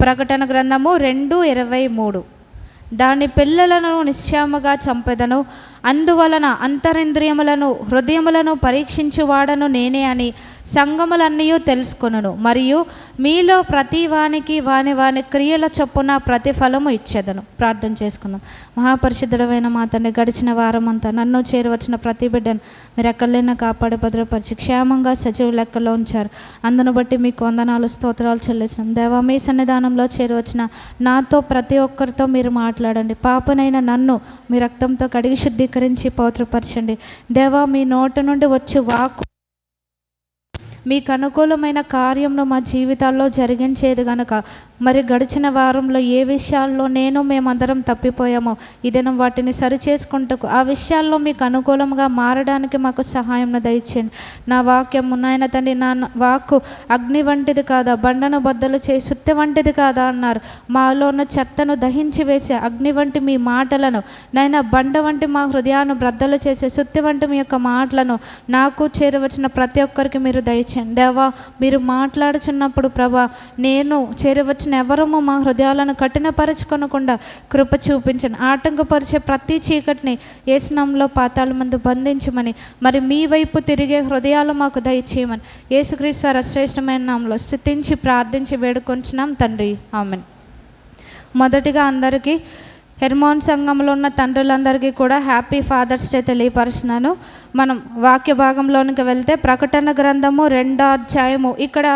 ప్రకటన గ్రంథము 2:23. దాని పిల్లలను నిశ్చయముగా చంపెదను, అందువలన అంతరింద్రియములను హృదయములను పరీక్షించువాడను నేనే అని సంఘములన్నీ తెలుసుకొనును. మరియు మీలో ప్రతి వానికి వాని క్రియల చొప్పున ప్రతిఫలము ఇచ్చేదను. ప్రార్థన చేసుకుందాం. మహాపరిశుద్ధుడైన మా తండ్రి, గడిచిన వారం అంతా నన్ను చేరవచ్చిన ప్రతి బిడ్డను మీరు ఎక్కడైనా కాపాడి భద్రపరిచి క్షేమంగా సజీవ లెక్కలో ఉంచారు. అందును బట్టి మీకు వందనాలు, స్తోత్రాలు చెల్లిస్తాం. దేవా, మీ సన్నిధానంలో చేరవచ్చిన నాతో ప్రతి ఒక్కరితో మీరు మాట్లాడండి. పాపనైన నన్ను మీ రక్తంతో కడిగి శుద్ధీకరించి పవిత్రపరచండి. దేవా, మీ నోటి నుండి వచ్చి వాక్కు మీకు అనుకూలమైన కార్యంను మా జీవితాల్లో జరిగించేది గనుక, మరి గడిచిన వారంలో ఏ విషయాల్లో మేమందరం తప్పిపోయామో ఇదేనా వాటిని సరిచేసుకుంటూ ఆ విషయాల్లో మీకు అనుకూలంగా మారడానికి మాకు సహాయం దయచేయండి. నా వాక్యం నాయన తండ్రి, నా వాక్కు అగ్ని వంటిది కాదా, బండను బద్దలు చేసి సుత్తె వంటిది కాదా అన్నారు. మాలో ఉన్న చెత్తను దహించి వేసే అగ్ని వంటి మీ మాటలను నాయన, బండ వంటి మా హృదయాన్ని బ్రద్దలు చేసే సుత్తె వంటి మీ యొక్క మాటలను నాకు చేరవచ్చిన ప్రతి ఒక్కరికి మీరు దయచేయండి. దేవా, మీరు మాట్లాడుచున్నప్పుడు ప్రభా, నేను చేరవచ్చిన ఎవరము మా హృదయాలను కఠినపరచుకొనకుండా కృప చూపించండి. ఆటంకపరిచే ప్రతి చీకటిని యేసు నామములో పాతాళ మందు బంధించమని, మరి మీ వైపు తిరిగే హృదయాలు మాకు దయచేయమని యేసుక్రీస్తు వారి శ్రేష్టమైన నామములో స్తుతించి ప్రార్థించి వేడుకొంచున్నాం తండ్రి, ఆమేన్. మొదటిగా అందరికీ హెర్మోన్ సంఘంలో ఉన్న తండ్రులందరికీ కూడా హ్యాపీ ఫాదర్స్ డే తెలియపరుస్తున్నాను. మనం వాక్య భాగంలోనికి వెళ్తే ప్రకటన గ్రంథము 2వ అధ్యాయము. ఇక్కడ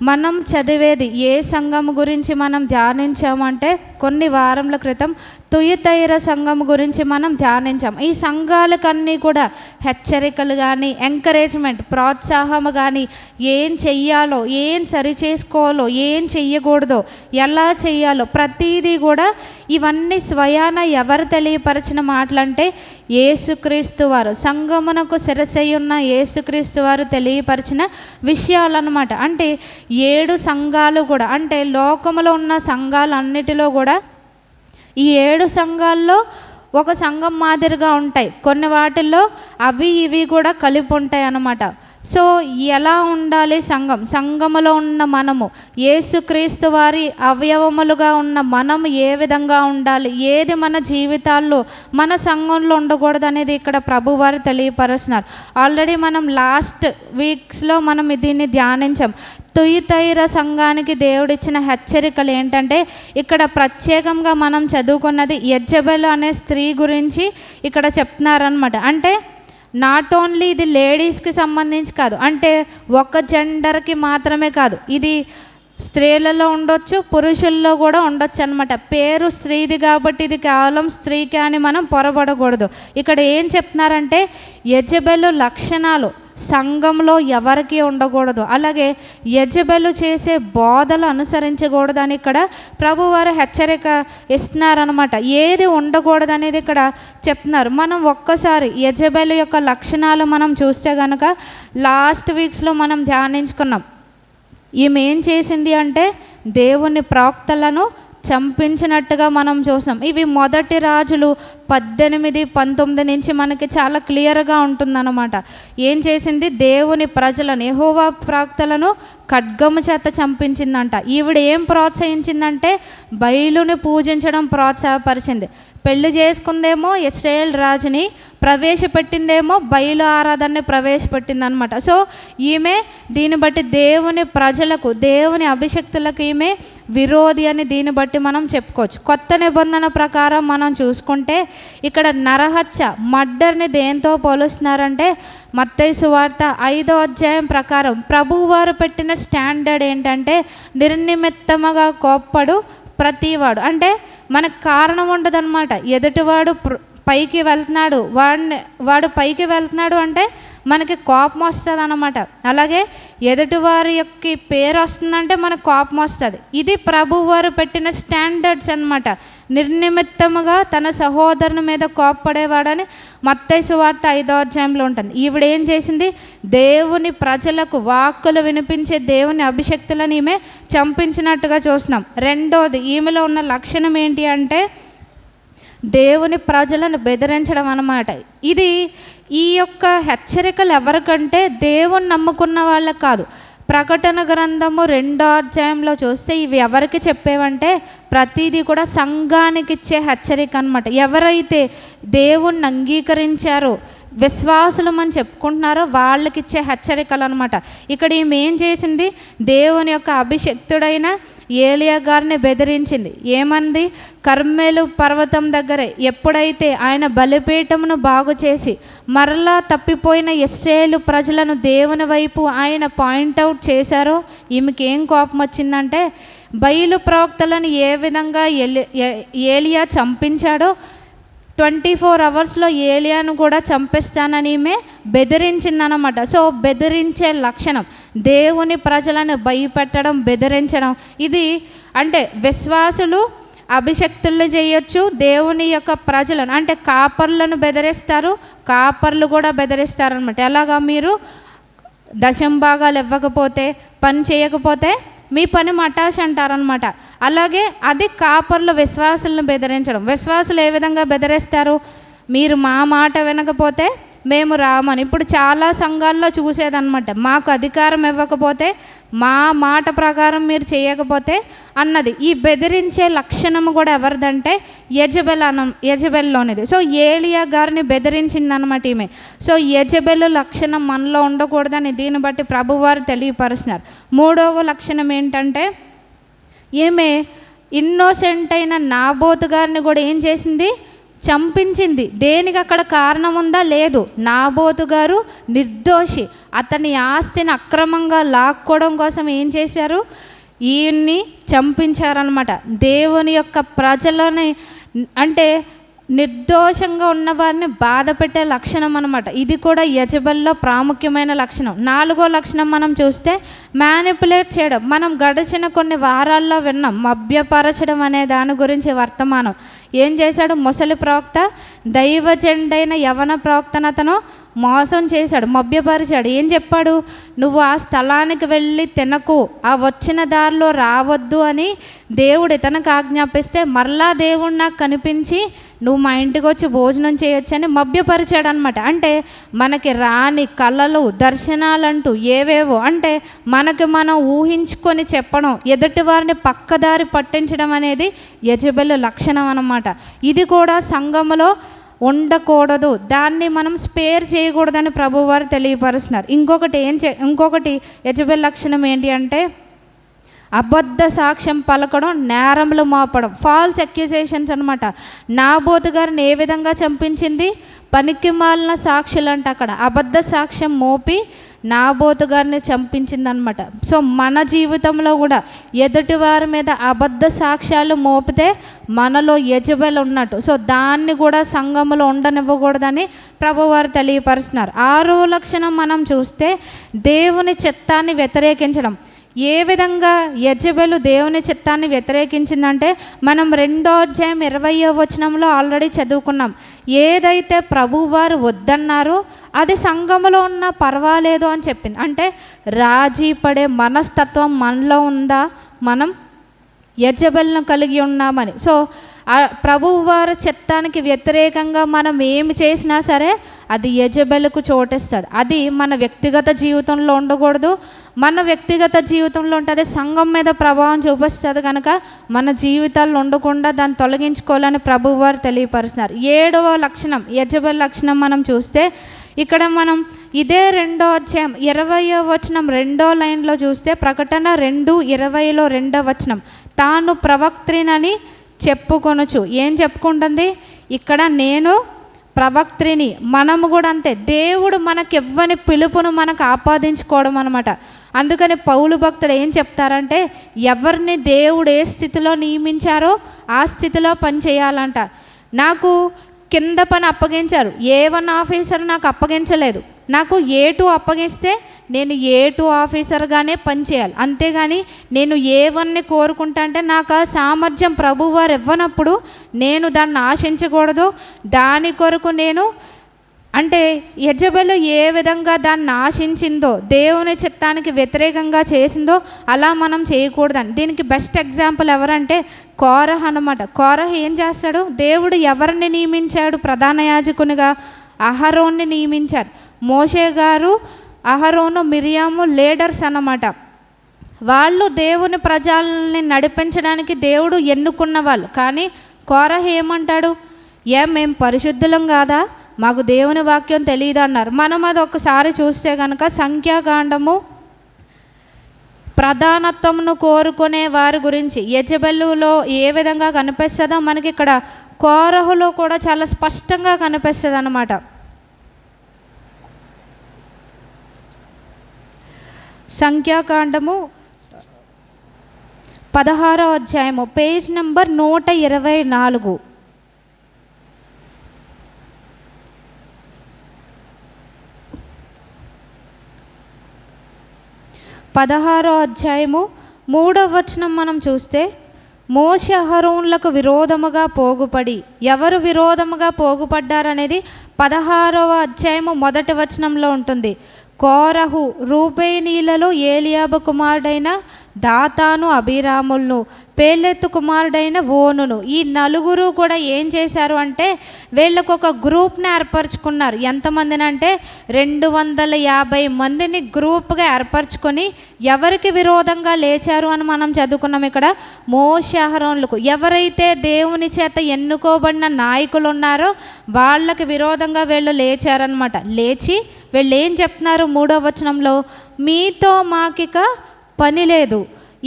మనం చదివేది ఏ సంఘం గురించి మనం ధ్యానించామంటే, కొన్ని వారముల క్రితం తుయతైర సంఘం గురించి మనం ధ్యానించాం. ఈ సంఘాలకన్నీ కూడా హెచ్చరికలు కానీ, ఎంకరేజ్మెంట్, ప్రోత్సాహము కానీ, ఏం చెయ్యాలో, ఏం సరి చేసుకోవాలో, ఏం చెయ్యకూడదో, ఎలా చెయ్యాలో ప్రతీదీ కూడా ఇవన్నీ స్వయాన ఎవరు తెలియపరిచిన మాటలంటే యేసుక్రీస్తు వారు, సంఘమునకు శిరస్సయ్యున్న యేసుక్రీస్తు వారు తెలియపరిచిన విషయాలన్నమాట. అంటే 7 సంఘాలు కూడా, అంటే లోకములో ఉన్న సంఘాలన్నిటిలో కూడా ఈ 7 సంఘాల్లో ఒక సంఘం మాదిరిగా ఉంటాయి. కొన్ని వాటిల్లో అవి ఇవి కూడా కలిపి ఉంటాయి అన్నమాట. సో ఎలా ఉండాలి సంఘం? సంఘములో ఉన్న మనము, యేసుక్రీస్తు వారి అవయవములుగా ఉన్న మనం ఏ విధంగా ఉండాలి, ఏది మన జీవితాల్లో మన సంఘంలో ఉండకూడదు అనేది ఇక్కడ ప్రభువారు తెలియపరుస్తున్నారు. ఆల్రెడీ మనం లాస్ట్ వీక్స్లో మనం దీన్ని ధ్యానించాం. తుయతైర సంఘానికి దేవుడిచ్చిన హెచ్చరికలు ఏంటంటే, ఇక్కడ ప్రత్యేకంగా మనం చదువుకున్నది యెజబెలు అనే స్త్రీ గురించి ఇక్కడ చెప్తున్నారనమాట. అంటే నాట్ ఓన్లీ ఇది లేడీస్కి సంబంధించి కాదు, అంటే ఒక జెండర్కి మాత్రమే కాదు, ఇది స్త్రీలలో ఉండొచ్చు, పురుషుల్లో కూడా ఉండొచ్చు అనమాట. పేరు స్త్రీది కాబట్టి ఇది కేవలం స్త్రీకి అని మనం పొరబడకూడదు. ఇక్కడ ఏం చెప్తున్నారంటే, యెజబెలు లక్షణాలు సంఘంలో ఎవరికి ఉండకూడదు, అలాగే యెజబెలు చేసే బోధలు అనుసరించకూడదు అని ఇక్కడ ప్రభువారు హెచ్చరిక ఇస్తున్నారనమాట. ఏది ఉండకూడదు అనేది ఇక్కడ చెప్తున్నారు. మనం ఒక్కసారి యెజబెలు యొక్క లక్షణాలు మనం చూస్తే కనుక లాస్ట్ వీక్స్లో మనం ధ్యానించుకున్నాం. ఈమె ఏం చేసింది అంటే దేవుని ప్రవక్తలను చంపించినట్టుగా మనం చూసాం. ఇవి మొదటి రాజులు 18-19 నుంచి మనకి చాలా క్లియర్గా ఉంటుందన్నమాట. ఏం చేసింది? దేవుని ప్రజలను, యెహోవా ప్రవక్తలను ఖడ్గము చేత చంపించిందంట. ఈవిడ ఏం ప్రోత్సహించిందంటే బయలుని పూజించడం ప్రోత్సాహపరిచింది. పెళ్లి చేసుకుందేమో ఇశ్రాయేల్ రాజుని, ప్రవేశపెట్టిందేమో బయలు ఆరాధనని ప్రవేశపెట్టిందనమాట. సో ఈమె దీన్ని బట్టి దేవుని ప్రజలకు, దేవుని అభిషక్తులకు ఈమె విరోధి అని దీన్ని బట్టి మనం చెప్పుకోవచ్చు. కొత్త నిబంధన ప్రకారం మనం చూసుకుంటే ఇక్కడ నరహత్య, మర్డర్ని దేంతో పోలుస్తున్నారంటే మత్తయి సువార్త 5వ అధ్యాయం ప్రకారం ప్రభువారు పెట్టిన స్టాండర్డ్ ఏంటంటే నిర్నిమిత్తముగా కోప్పడు ప్రతివాడు. అంటే మనకు కారణం ఉండదన్నమాట. ఎదుటివాడు పైకి వెళ్తున్నాడు, వాడు పైకి వెళ్తున్నాడు అంటే మనకి కోపం వస్తుంది అన్నమాట. అలాగే ఎదుటివారి యొక్క పేరు వస్తుందంటే మనకు కోపం వస్తుంది. ఇది ప్రభువారు పెట్టిన స్టాండర్డ్స్ అన్నమాట. నిర్నిమిత్తముగా తన సహోదరుని మీద కోప్పడేవాడని మత్తయి సువార్త 5వ అధ్యాయంలో ఉంటుంది. ఈవిడ ఏం చేసింది? దేవుని ప్రజలకు వాక్కులు వినిపించే దేవుని అభిషక్తులను ఈమె చంపించినట్టుగా చూస్తున్నాం. రెండోది, ఈమెలో ఉన్న లక్షణం ఏంటి అంటే దేవుని ప్రజలను బెదిరించడం అన్నమాట. ఈ యొక్క హెచ్చరికలు ఎవరికంటే దేవుని నమ్ముకున్న వాళ్ళకి కాదు, ప్రకటన గ్రంథము 2వ అధ్యాయంలో చూస్తే ఇవి ఎవరికి చెప్పేవంటే ప్రతిదీ కూడా సంఘానికి ఇచ్చే హెచ్చరిక అనమాట. ఎవరైతే దేవుణ్ణి అంగీకరించారో విశ్వాసులం అని చెప్పుకుంటున్నారో వాళ్ళకి ఇచ్చే హెచ్చరికలు అనమాట. ఇక్కడ ఈమె ఏం చేసింది, దేవుని యొక్క అభిషక్తుడైన ఏలియా గారిని బెదిరించింది. ఏమంది, కర్మెలు పర్వతం దగ్గరే ఎప్పుడైతే ఆయన బలిపీఠమును బాగు చేసి మరలా తప్పిపోయిన ఇశ్రాయేలు ప్రజలను దేవుని వైపు ఆయన పాయింట్అవుట్ చేశారో ఈమెకి ఏం కోపం వచ్చిందంటే, బయలు ప్రవక్తలను ఏ విధంగా ఏలియా చంపించాడో 24 అవర్స్లో ఏలియాను కూడా చంపేస్తానని ఈమె బెదిరించిందనమాట. సో బెదిరించే లక్షణం, దేవుని ప్రజలను భయపెట్టడం, బెదిరించడం. ఇది అంటే విశ్వాసులు అభిషక్తులు చేయొచ్చు, దేవుని యొక్క ప్రజలను అంటే కాపర్లను బెదిరిస్తారు, కాపర్లు కూడా బెదిరిస్తారనమాట. ఎలాగా, మీరు దశంభాగాలు ఇవ్వకపోతే, పని చేయకపోతే మీ పని మటాష్ అంటారనమాట. అలాగే అది కాపర్లు విశ్వాసులను బెదిరించడం. విశ్వాసులు ఏ విధంగా బెదిరిస్తారు, మీరు మా మాట వినకపోతే మేము రామని. ఇప్పుడు చాలా సంఘాల్లో చూసేదన్నమాట, మాకు అధికారం ఇవ్వకపోతే, మా మాట ప్రకారం మీరు చేయకపోతే అన్నది. ఈ బెదిరించే లక్షణము కూడా ఎవరిదంటే యెజబెల్లోనిది. సో ఏలియా గారిని బెదిరించిందనమాట ఈమె. సో యెజబెల్ లక్షణం మనలో ఉండకూడదని దీన్ని బట్టి ప్రభువారు తెలియపరుస్తున్నారు. 3వ లక్షణం ఏంటంటే, ఈమె ఇన్నోసెంట్ అయిన నాబోతు గారిని కూడా ఏం చేసింది, చంపించింది. దేనికి అక్కడ కారణం ఉందా, లేదు. నాబోతు గారు నిర్దోషి, అతని ఆస్తిని అక్రమంగా లాక్కోవడం కోసం ఏం చేశారు, ఈయన్ని చంపించారనమాట. దేవుని యొక్క ప్రజలని అంటే నిర్దోషంగా ఉన్నవారిని బాధ పెట్టే లక్షణం అనమాట. ఇది కూడా యెజబెల్లో ప్రాముఖ్యమైన లక్షణం. 4వ లక్షణం మనం చూస్తే మ్యానిపులేట్ చేయడం. మనం గడిచిన కొన్ని వారాల్లో విన్నాం, మభ్యపరచడం అనే దాని గురించి వర్తమానం. ఏం చేశాడు, ముసలి ప్రవక్త దైవజెండైన యవన ప్రవక్తను అతను మోసం చేశాడు, మభ్యపరిచాడు. ఏం చెప్పాడు, నువ్వు ఆ స్థలానికి వెళ్ళి తినకు, ఆ వచ్చిన దారిలో రావద్దు అని దేవుడు ఇతనికి ఆజ్ఞాపిస్తే మరలా దేవుడు నాకు కనిపించి నువ్వు మా ఇంటికి వచ్చి భోజనం చేయొచ్చని మభ్యపరిచాడు అనమాట. అంటే మనకి రాని కళలు, దర్శనాలంటూ ఏవేవో అంటే మనకి మనం ఊహించుకొని చెప్పడం, ఎదుటి వారిని పక్కదారి పట్టించడం అనేది యెజబెల్ లక్షణం అన్నమాట. ఇది కూడా సంఘములో ఉండకూడదు, దాన్ని మనం స్పేర్ చేయకూడదని ప్రభువారు తెలియపరుస్తున్నారు. ఇంకొకటి యెజబెల్ లక్షణం ఏంటి అంటే, అబద్ధ సాక్ష్యం పలకడం, నేరములు మోపడం, ఫాల్స్ అక్యూజేషన్స్ అనమాట. నాబోతు గారిని ఏ విధంగా చంపించింది, పనికి మాలిన సాక్షులు అంట. అక్కడ అబద్ధ సాక్ష్యం మోపి నాబోతు గారిని చంపించిందనమాట. సో మన జీవితంలో కూడా ఎదుటి వారి మీద అబద్ధ సాక్ష్యాలు మోపితే మనలో యెజబెల్ ఉన్నట్టు. సో దాన్ని కూడా సంఘములో ఉండనివ్వకూడదని ప్రభువారు తెలియపరుస్తున్నారు. 6వ లక్షణం మనం చూస్తే దేవుని చిత్తాన్ని వ్యతిరేకించడం. ఏ విధంగా యెజబెల్ దేవుని చిత్తాన్ని వ్యతిరేకించిందంటే, మనం 2వ అధ్యాయం 20వ వచనంలో ఆల్రెడీ చదువుకున్నాం. ఏదైతే ప్రభువారు వద్దన్నారో అది సంఘములో ఉన్న పర్వాలేదు అని చెప్పింది. అంటే రాజీ పడే మనస్తత్వం మనలో ఉందా, మనం యెజబెల్ను కలిగి ఉన్నామని. సో ప్రభువారి చిత్తానికి వ్యతిరేకంగా మనం ఏమి చేసినా సరే అది యెజబెల్కు చోటిస్తుంది. అది మన వ్యక్తిగత జీవితంలో ఉండకూడదు. మన వ్యక్తిగత జీవితంలో ఉంటుంది, సంఘం మీద ప్రభావం చూపిస్తుంది. కనుక మన జీవితాల్లో ఉండకుండా దాన్ని తొలగించుకోవాలని ప్రభువారు తెలియపరుస్తున్నారు. 7వ లక్షణం యెజబెల్ లక్షణం మనం చూస్తే, ఇక్కడ మనం ఇదే 2వ అధ్యాయం 20వ వచనం 2వ లైన్లో చూస్తే, ప్రకటన 2:20లో 2వ వచనం, తాను ప్రవక్త్రినని చెప్పుకొనుచు. ఏం చెప్పుకుంటుంది ఇక్కడ, నేను ప్రవక్త్రిని. మనము కూడా అంతే, దేవుడు మనకివ్వని పిలుపును మనకు ఆపాదించుకోవడం అనమాట. అందుకని పౌలు భక్తుడు ఏం చెప్తారంటే, ఎవరిని దేవుడు ఏ స్థితిలో నియమించారో ఆ స్థితిలో పని చేయాలంట. నాకు కింద పని అప్పగించారు, A1 ఆఫీసర్ నాకు అప్పగించలేదు. నాకు A2 అప్పగిస్తే నేను A2 ఆఫీసర్గానే పనిచేయాలి. అంతేగాని నేను A1ని కోరుకుంటా అంటే నాకు ఆ సామర్థ్యం ప్రభువారు ఇవ్వనప్పుడు నేను దాన్ని ఆశించకూడదు. దాని కొరకు నేను అంటే యెజబెల్ ఏ విధంగా దాన్ని ఆశించిందో, దేవుని చిత్తానికి వ్యతిరేకంగా చేసిందో అలా మనం చేయకూడదని. దీనికి బెస్ట్ ఎగ్జాంపుల్ ఎవరంటే కోరహ అన్నమాట. కోరహ ఏం చేస్తాడు, దేవుడు ఎవరిని నియమించాడు ప్రధాన యాజకునిగా, అహరోన్ని నియమించారు. మోషే గారు అహరోను, మిరియాము లీడర్స్ అన్నమాట. వాళ్ళు దేవుని ప్రజల్ని నడిపించడానికి దేవుడు ఎన్నుకున్న వాళ్ళు. కానీ కోరహు ఏమంటాడు? మేము పరిశుద్ధులం కాదా, మాకు దేవుని వాక్యం తెలియదు అన్నారు. మనం అది ఒకసారి చూస్తే కనుక సంఖ్యాకాండము ప్రధానత్వంను కోరుకునే వారి గురించి యెజెబెలులో ఏ విధంగా కనిపిస్తుందో మనకి ఇక్కడ కోరహులో కూడా చాలా స్పష్టంగా కనిపిస్తుంది అన్నమాట. సంఖ్యాకాండము 16వ అధ్యాయము పేజ్ నెంబర్ 124. 16వ అధ్యాయము 3వ వచనం మనం చూస్తే, మోషే అహరోనులకు విరోధముగా పోగుపడి. ఎవరు విరోధముగా పోగుపడ్డారనేది 16వ అధ్యాయము 1వ వచనంలో ఉంటుంది. కోరహు రూబేనీలలో ఏలియాబు కుమారుడైన దాతాను, అబీరాములను, పేలెత్తు కుమారుడైన ఓనును, ఈ నలుగురు కూడా ఏం చేశారు అంటే వీళ్ళకు ఒక గ్రూప్ని ఏర్పరచుకున్నారు. ఎంతమందిని అంటే 250 మందిని గ్రూప్గా ఏర్పరచుకొని ఎవరికి విరోధంగా లేచారు అని మనం చదువుకున్నాం ఇక్కడ. మోషే అహరోనులకు, ఎవరైతే దేవుని చేత ఎన్నుకోబడిన నాయకులు ఉన్నారో వాళ్ళకి విరోధంగా వీళ్ళు లేచారనమాట. లేచి వీళ్ళు ఏం చెప్తున్నారు 3వ వచనంలో, మీతో మాకిక పని లేదు,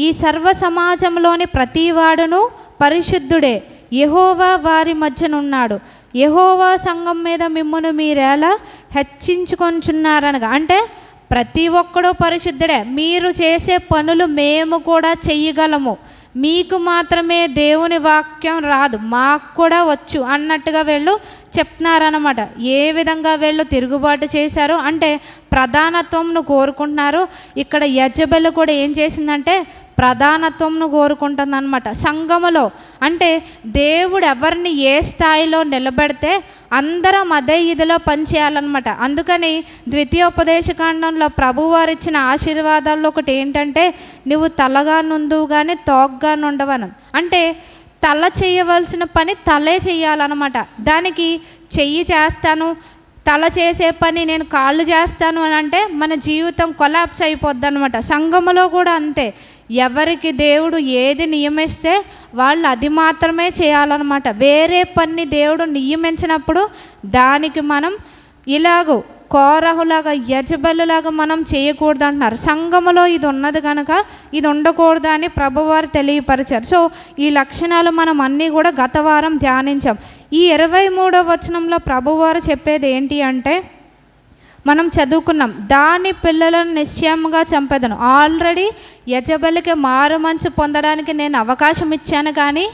ఈ సర్వ సమాజంలోని ప్రతివాడును పరిశుద్ధుడే, యెహోవా వారి మధ్యనున్నాడు, యెహోవా సంఘం మీద మిమ్మును మీరెలా హెచ్చించుకొంచున్నారనగా. అంటే ప్రతి ఒక్కడూ పరిశుద్ధుడే, మీరు చేసే పనులు మేము కూడా చెయ్యగలము, మీకు మాత్రమే దేవుని వాక్యం రాదు, మాకు కూడా వచ్చు అన్నట్టుగా వీళ్ళు చెప్తున్నారన్నమాట. ఏ విధంగా వీళ్ళు తిరుగుబాటు చేశారు అంటే ప్రధానత్వంను కోరుకుంటున్నారు. ఇక్కడ యెజెబెలు కూడా ఏం చేసిందంటే ప్రధానత్వంను కోరుకుంటుందన్నమాట సంఘములో. అంటే దేవుడు ఎవరిని ఏ స్థాయిలో నిలబెడితే అందరం అదే ఇదిలో పనిచేయాలన్నమాట. అందుకని ద్వితీయోపదేశకాండంలో ప్రభువారు ఇచ్చిన ఆశీర్వాదాల్లో ఒకటి ఏంటంటే, నువ్వు తలగా నుండువు కానీ తోగ్గా నుండవను. అంటే తల చేయవలసిన పని తలే చేయాలన్నమాట. దానికి చెయ్యి చేస్తాను, తల చేసే పని నేను కాళ్ళు చేస్తాను అని అంటే మన జీవితం కొలాప్స్ అయిపోద్ది అనమాట. సంఘములో కూడా అంతే, ఎవరికి దేవుడు ఏది నియమిస్తే వాళ్ళు అది మాత్రమే చేయాలన్నమాట. వేరే పని దేవుడు నియమించినప్పుడు దానికి మనం ఇలాగూ కోరహులాగా యెజెబెలులాగా మనం చేయకూడదు అంటున్నారు. సంఘములో ఇది ఉన్నది కనుక ఇది ఉండకూడదు అని ప్రభువారు తెలియపరిచారు. సో ఈ లక్షణాలు మనం అన్నీ కూడా గత వారం ధ్యానించాం. ఈ 23వ వచనంలో ప్రభువారు చెప్పేది ఏంటి అంటే, మనం చదువుకున్నాం, దాని పిల్లలను నిశ్చయముగా చంపెదను. ఆల్రెడీ యెజెబెలుకి మారు మనసు పొందడానికి నేను అవకాశం ఇచ్చాను, కానీ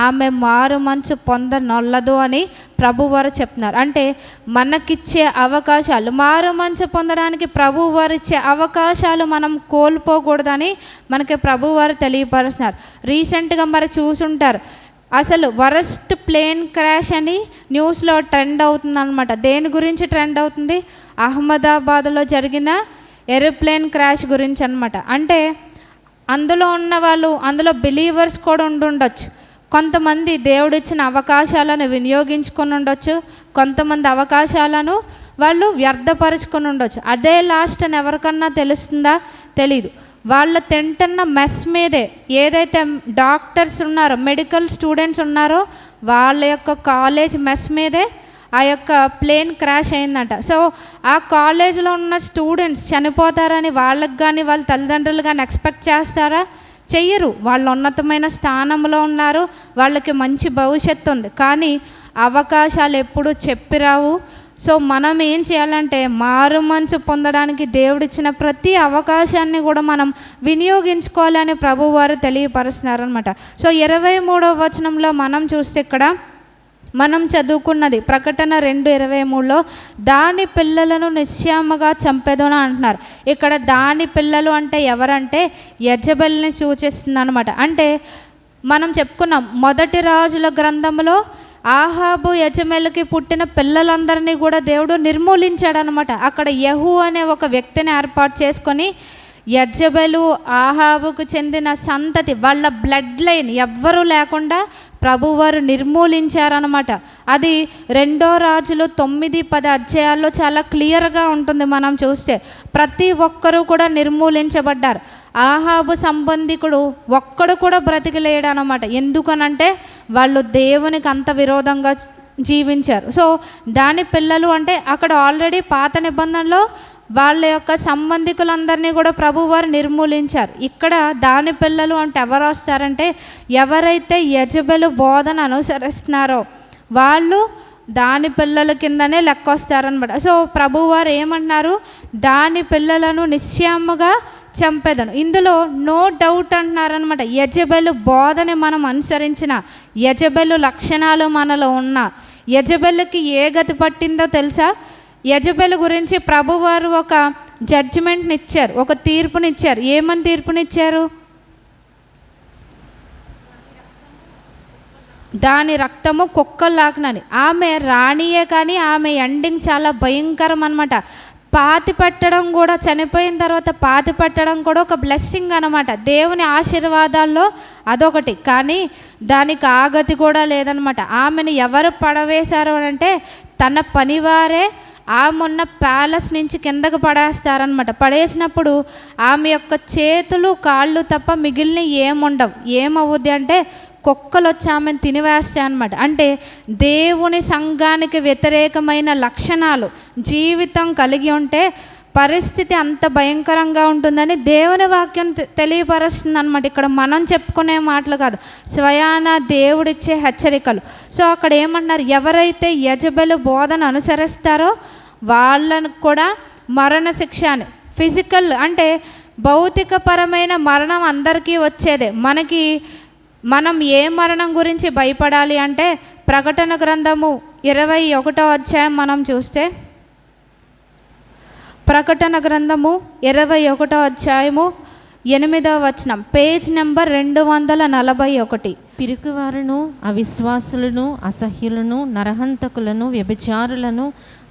ఆమె మారు మనసు పొందనొల్లదు అని ప్రభువారు చెప్తున్నారు. అంటే మనకిచ్చే అవకాశాలు, మారు మనసు పొందడానికి ప్రభువారు ఇచ్చే అవకాశాలు మనం కోల్పోకూడదని మనకి ప్రభువారు తెలియపరుస్తున్నారు. రీసెంట్గా మరి చూసుంటారు, అసలు వరస్ట్ ప్లేన్ క్రాష్ అని న్యూస్లో ట్రెండ్ అవుతుంది అనమాట. దేని గురించి ట్రెండ్ అవుతుంది? అహ్మదాబాద్లో జరిగిన ఏరోప్లేన్ క్రాష్ గురించి అనమాట. అంటే అందులో ఉన్న వాళ్ళు, అందులో బిలీవర్స్ కూడా ఉండుండొచ్చు. కొంతమంది దేవుడిచ్చిన అవకాశాలను వినియోగించుకొని ఉండొచ్చు, కొంతమంది అవకాశాలను వాళ్ళు వ్యర్థపరుచుకొని ఉండొచ్చు. అదే లాస్ట్ అని ఎవరికన్నా తెలుస్తుందా? తెలీదు. వాళ్ళ తింటున్న మెస్ మీదే ఏదైతే డాక్టర్స్ ఉన్నారో, మెడికల్ స్టూడెంట్స్ ఉన్నారో వాళ్ళ యొక్క కాలేజ్ మెస్ మీదే ఆ యొక్క ప్లేన్ క్రాష్ అయిందంట. సో ఆ కాలేజీలో ఉన్న స్టూడెంట్స్ చనిపోతారని వాళ్ళకి కానీ వాళ్ళ తల్లిదండ్రులు కానీ ఎక్స్పెక్ట్ చేస్తారా? చెయ్యరు. వాళ్ళు ఉన్నతమైన స్థానంలో ఉన్నారు, వాళ్ళకి మంచి భవిష్యత్తు ఉంది, కానీ అవకాశాలు ఎప్పుడు చెప్పిరావు. సో మనం ఏం చేయాలంటే మారు మనసు పొందడానికి దేవుడిచ్చిన ప్రతి అవకాశాన్ని కూడా మనం వినియోగించుకోవాలని ప్రభువారు తెలియపరుస్తున్నారనమాట. సో 23వ వచనంలో మనం చూస్తే ఇక్కడ మనం చదువుకున్నది ప్రకటన 2:23లో దాని పిల్లలను నిశ్చయముగా చంపెదను అంటున్నారు. ఇక్కడ దాని పిల్లలు అంటే ఎవరంటే యెజెబెల్ని సూచిస్తుంది అనమాట. అంటే మనం చెప్పుకున్నాం మొదటి రాజుల గ్రంథంలో ఆహాబు యెజెబెలుకి పుట్టిన పిల్లలందరినీ కూడా దేవుడు నిర్మూలించాడనమాట. అక్కడ యెహూ అనే ఒక వ్యక్తిని ఏర్పాటు చేసుకొని యెజెబెలు ఆహాబుకు చెందిన సంతతి, వాళ్ళ బ్లడ్ లైన్ ఎవ్వరూ లేకుండా ప్రభువారు నిర్మూలించారనమాట. అది 2 రాజులు 9-10 అధ్యాయాల్లో చాలా క్లియర్గా ఉంటుంది. మనం చూస్తే ప్రతి ఒక్కరూ కూడా నిర్మూలించబడ్డారు. ఆహాబు సంబంధికుడు ఒక్కడు కూడా బ్రతికిలేడు అనమాట. ఎందుకనంటే వాళ్ళు దేవునికి అంత విరోధంగా జీవించారు. సో దాని పిల్లలు అంటే అక్కడ ఆల్రెడీ పాత నిబంధనలో వాళ్ళ యొక్క సంబంధికులందరినీ కూడా ప్రభువారు నిర్మూలించారు. ఇక్కడ దాని పిల్లలు అంటే ఎవరు వస్తారంటే ఎవరైతే యెజబెలు బోధన అనుసరిస్తున్నారో వాళ్ళు దాని పిల్లల కిందనే లెక్క వస్తారనమాట. సో ప్రభువారు ఏమంటున్నారు, దాని పిల్లలను నిశ్చయముగా చంపేదను. ఇందులో నో డౌట్ అంటున్నారనమాట. యెజబెలు బోధని మనం అనుసరించిన, యెజబెలు లక్షణాలు మనలో ఉన్న, యెజబెలుకి ఏ గతి పట్టిందో తెలుసా? యెజబెలు గురించి ప్రభువారు ఒక జడ్జిమెంట్ని ఇచ్చారు, ఒక తీర్పునిచ్చారు. ఏమని తీర్పునిచ్చారు? దాని రక్తము కుక్కల్లాకనని. ఆమె రాణియే కానీ ఆమె ఎండింగ్ చాలా భయంకరం అనమాట. పాతి పెట్టడం కూడా, చనిపోయిన తర్వాత పాతి పెట్టడం కూడా ఒక బ్లెస్సింగ్ అనమాట, దేవుని ఆశీర్వాదాల్లో అదొకటి. కానీ దానికి ఆగతి కూడా లేదనమాట. ఆమెను ఎవరు పడవేశారు అంటే తన పనివారే ఆమె ఉన్న ప్యాలెస్ నుంచి కిందకు పడేస్తారనమాట. పడేసినప్పుడు ఆమె యొక్క చేతులు కాళ్ళు తప్ప మిగిలిన ఏముండవు. ఏమవుద్ది అంటే కుక్కలు వచ్చి ఆమెను తినివేస్తాయి అనమాట. అంటే దేవుని సంఘానికి వ్యతిరేకమైన లక్షణాలు జీవితం కలిగి ఉంటే పరిస్థితి అంత భయంకరంగా ఉంటుందని దేవుని వాక్యం తెలియపరుస్తుంది అనమాట. ఇక్కడ మనం చెప్పుకునే మాటలు కాదు, స్వయాన దేవుడిచ్చే హెచ్చరికలు. సో అక్కడ ఏమన్నారు, ఎవరైతే యెజబెలు బోధన అనుసరిస్తారో వాళ్ళను కూడా మరణ శిక్ష అని. ఫిజికల్ అంటే భౌతికపరమైన మరణం అందరికీ వచ్చేదే. మనం ఏ మరణం గురించి భయపడాలి అంటే ప్రకటన గ్రంథము 21వ అధ్యాయం మనం చూస్తే, ప్రకటన గ్రంథము 21వ అధ్యాయము 8వ వచనం, పేజ్ నెంబర్ 241. పిరికివారును, అవిశ్వాసులను, అసహ్యులను, నరహంతకులను, వ్యభిచారులను,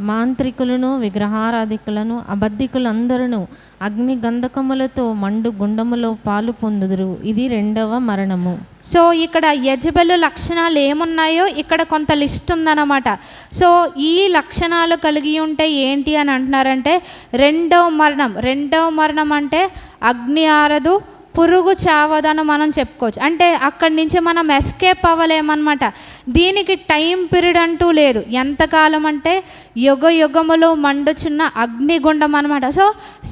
మాంత్రికులను, విగ్రహారాధికులను, అబద్ధికులందరూ అగ్ని గంధకములతో మండు గుండములో పాలు పొందుదురు. ఇది 2వ మరణము. సో ఇక్కడ యెజబెలు లక్షణాలు ఏమున్నాయో ఇక్కడ కొంత లిస్ట్ ఉందన్నమాట. సో ఈ లక్షణాలు కలిగి ఉంటే ఏంటి అని అంటున్నారంటే రెండవ మరణం అంటే అగ్ని ఆరదు, పురుగు చావదని మనం చెప్పుకోవచ్చు. అంటే అక్కడి నుంచి మనం ఎస్కేప్ అవ్వలేమన్నమాట. దీనికి టైం పీరియడ్ అంటూ లేదు. ఎంతకాలం అంటే యుగములో మండుచున్న అగ్నిగుండం అనమాట. సో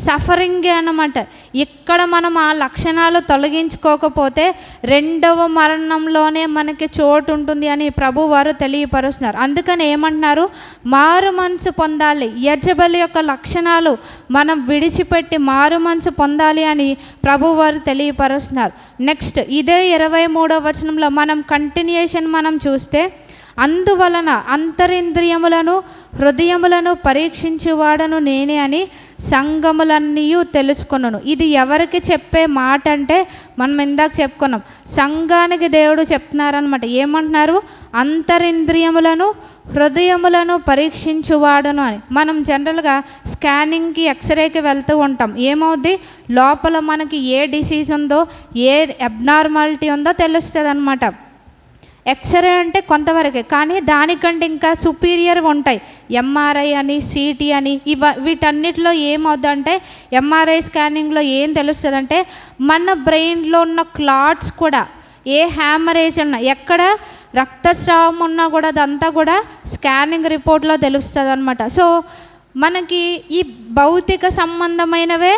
సఫరింగే అన్నమాట. ఇక్కడ మనం ఆ లక్షణాలు తొలగించుకోకపోతే 2వ మరణంలోనే మనకి చోటు ఉంటుంది అని ప్రభు వారు తెలియపరుస్తున్నారు. అందుకని ఏమంటున్నారు, మారు మనసు పొందాలి. యెజబెలు యొక్క లక్షణాలు మనం విడిచిపెట్టి మారు మనసు పొందాలి అని ప్రభు వారు తెలియపరుస్తున్నారు. నెక్స్ట్ ఇదే 23వ వచనంలో మనం కంటిన్యూషన్ మనం చూస్తే, అందువలన అంతరింద్రియములను హృదయములను పరీక్షించువాడను నేనే అని సంఘములన్నీ తెలుసుకొనును. ఇది ఎవరికి చెప్పే మాట అంటే మనం ఇందాక చెప్పుకున్నాం, సంఘానికి దేవుడు చెప్తున్నారనమాట. ఏమంటున్నారు, అంతరింద్రియములను హృదయములను పరీక్షించువాడను అని. మనం జనరల్గా స్కానింగ్కి ఎక్స్రేకి వెళ్తూ ఉంటాం. ఏమవుద్ది, లోపల మనకి ఏ డిసీజ్ ఉందో, ఏ అబ్నార్మాలిటీ ఉందో తెలుస్తుంది అనమాట. ఎక్స్రే అంటే కొంతవరకే, కానీ దానికంటే ఇంకా సుపీరియర్ ఉంటాయి. ఎంఆర్ఐ అని, సిటీ అని, వీటన్నిటిలో ఏమవుద్దంటే ఎంఆర్ఐ స్కానింగ్లో ఏం తెలుస్తుందంటే మన బ్రెయిన్లో ఉన్న క్లాట్స్ కూడా, ఏ హ్యామరేజ్ ఉన్నా, ఎక్కడ రక్తస్రావం ఉన్నా కూడా అదంతా కూడా స్కానింగ్ రిపోర్ట్లో తెలుస్తుంది అనమాట. సో మనకి ఈ భౌతిక సంబంధమైనవే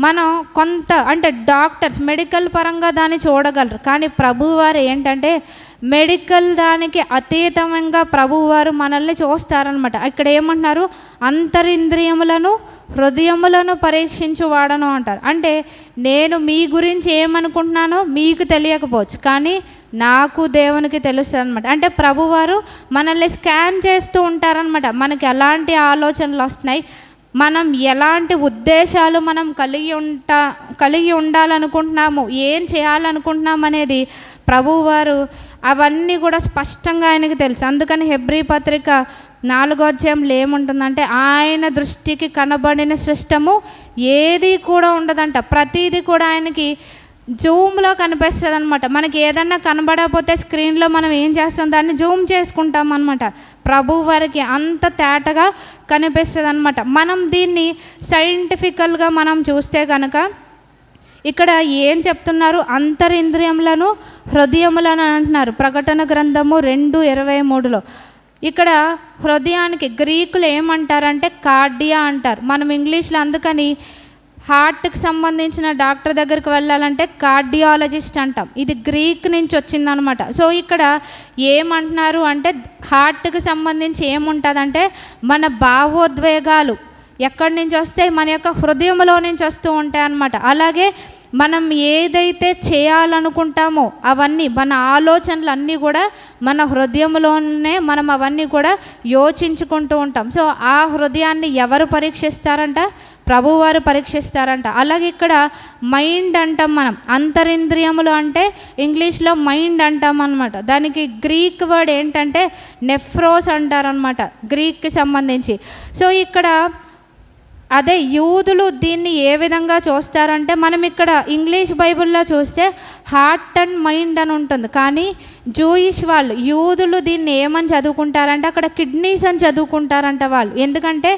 మనం కొంత అంటే డాక్టర్స్ మెడికల్ పరంగా దాన్ని చూడగలరు. కానీ ప్రభువారు ఏంటంటే మెడికల్ దానికి అతీతంగా ప్రభువారు మనల్ని చూస్తారనమాట. ఇక్కడ ఏమంటున్నారు, అంతరింద్రియములను హృదయములను పరీక్షించువాడను అంటారు. అంటే నేను మీ గురించి ఏమనుకుంటున్నానో మీకు తెలియకపోవచ్చు, కానీ నాకు దేవునికి తెలుస్తుంది అనమాట. అంటే ప్రభువారు మనల్ని స్కాన్ చేస్తూ ఉంటారనమాట. మనకి ఎలాంటి ఆలోచనలు వస్తున్నాయి, మనం ఎలాంటి ఉద్దేశాలు మనం కలిగి ఉండాలనుకుంటున్నాము, ఏం చేయాలనుకుంటున్నాము అనేది ప్రభువారు అవన్నీ కూడా స్పష్టంగా ఆయనకి తెలుసు. అందుకని హెబ్రీ పత్రిక 4వ అధ్యాయంలో ఏముంటుందంటే, ఆయన దృష్టికి కనబడిన సృష్టము ఏది కూడా ఉండదంట. ప్రతిదీ కూడా ఆయనకి జూమ్లో కనిపిస్తుంది అనమాట. మనకి ఏదన్నా కనబడకపోతే స్క్రీన్లో మనం ఏం చేస్తాం, దాన్ని జూమ్ చేసుకుంటాం అనమాట. ప్రభు వారికి అంత తేటగా కనిపిస్తుంది అనమాట. మనం దీన్ని సైంటిఫికల్గా మనం చూస్తే కనుక ఇక్కడ ఏం చెప్తున్నారు, అంతరింద్రియములను హృదయములను అంటున్నారు. ప్రకటన గ్రంథము 2:23లో ఇక్కడ హృదయానికి గ్రీకులు ఏమంటారంటే కార్డియా అంటారు. మనం ఇంగ్లీష్లో అందుకని హార్ట్కి సంబంధించిన డాక్టర్ దగ్గరికి వెళ్ళాలంటే కార్డియాలజిస్ట్ అంటాం. ఇది గ్రీక్ నుంచి వచ్చిందనమాట. సో ఇక్కడ ఏమంటున్నారు అంటే హార్ట్కి సంబంధించి ఏముంటుందంటే మన భావోద్వేగాలు ఎక్కడి నుంచి వస్తాయి, మన యొక్క హృదయంలో నుంచి వస్తూ ఉంటాయి అన్నమాట. అలాగే మనం ఏదైతే చేయాలనుకుంటామో అవన్నీ మన ఆలోచనలు అన్నీ కూడా మన హృదయంలోనే మనం అవన్నీ కూడా యోచించుకుంటూ ఉంటాం. సో ఆ హృదయాన్ని ఎవరు పరీక్షిస్తారంట, ప్రభువారు పరీక్షిస్తారంట. అలాగే ఇక్కడ మైండ్ అంటాం మనం, అంతరింద్రియములు అంటే ఇంగ్లీష్లో మైండ్ అంటాం అనమాట. దానికి గ్రీక్ వర్డ్ ఏంటంటే నెఫ్రోస్ అంటారనమాట, గ్రీక్కి సంబంధించి. సో ఇక్కడ అదే యూదులు దీన్ని ఏ విధంగా చూస్తారంటే మనం ఇక్కడ ఇంగ్లీష్ బైబిల్లో చూస్తే హార్ట్ అండ్ మైండ్ అని ఉంటుంది. కానీ జూయిష్ వాళ్ళు, యూదులు దీన్ని ఏమని చదువుకుంటారంటే అక్కడ కిడ్నీస్ అని చదువుకుంటారంట వాళ్ళు. ఎందుకంటే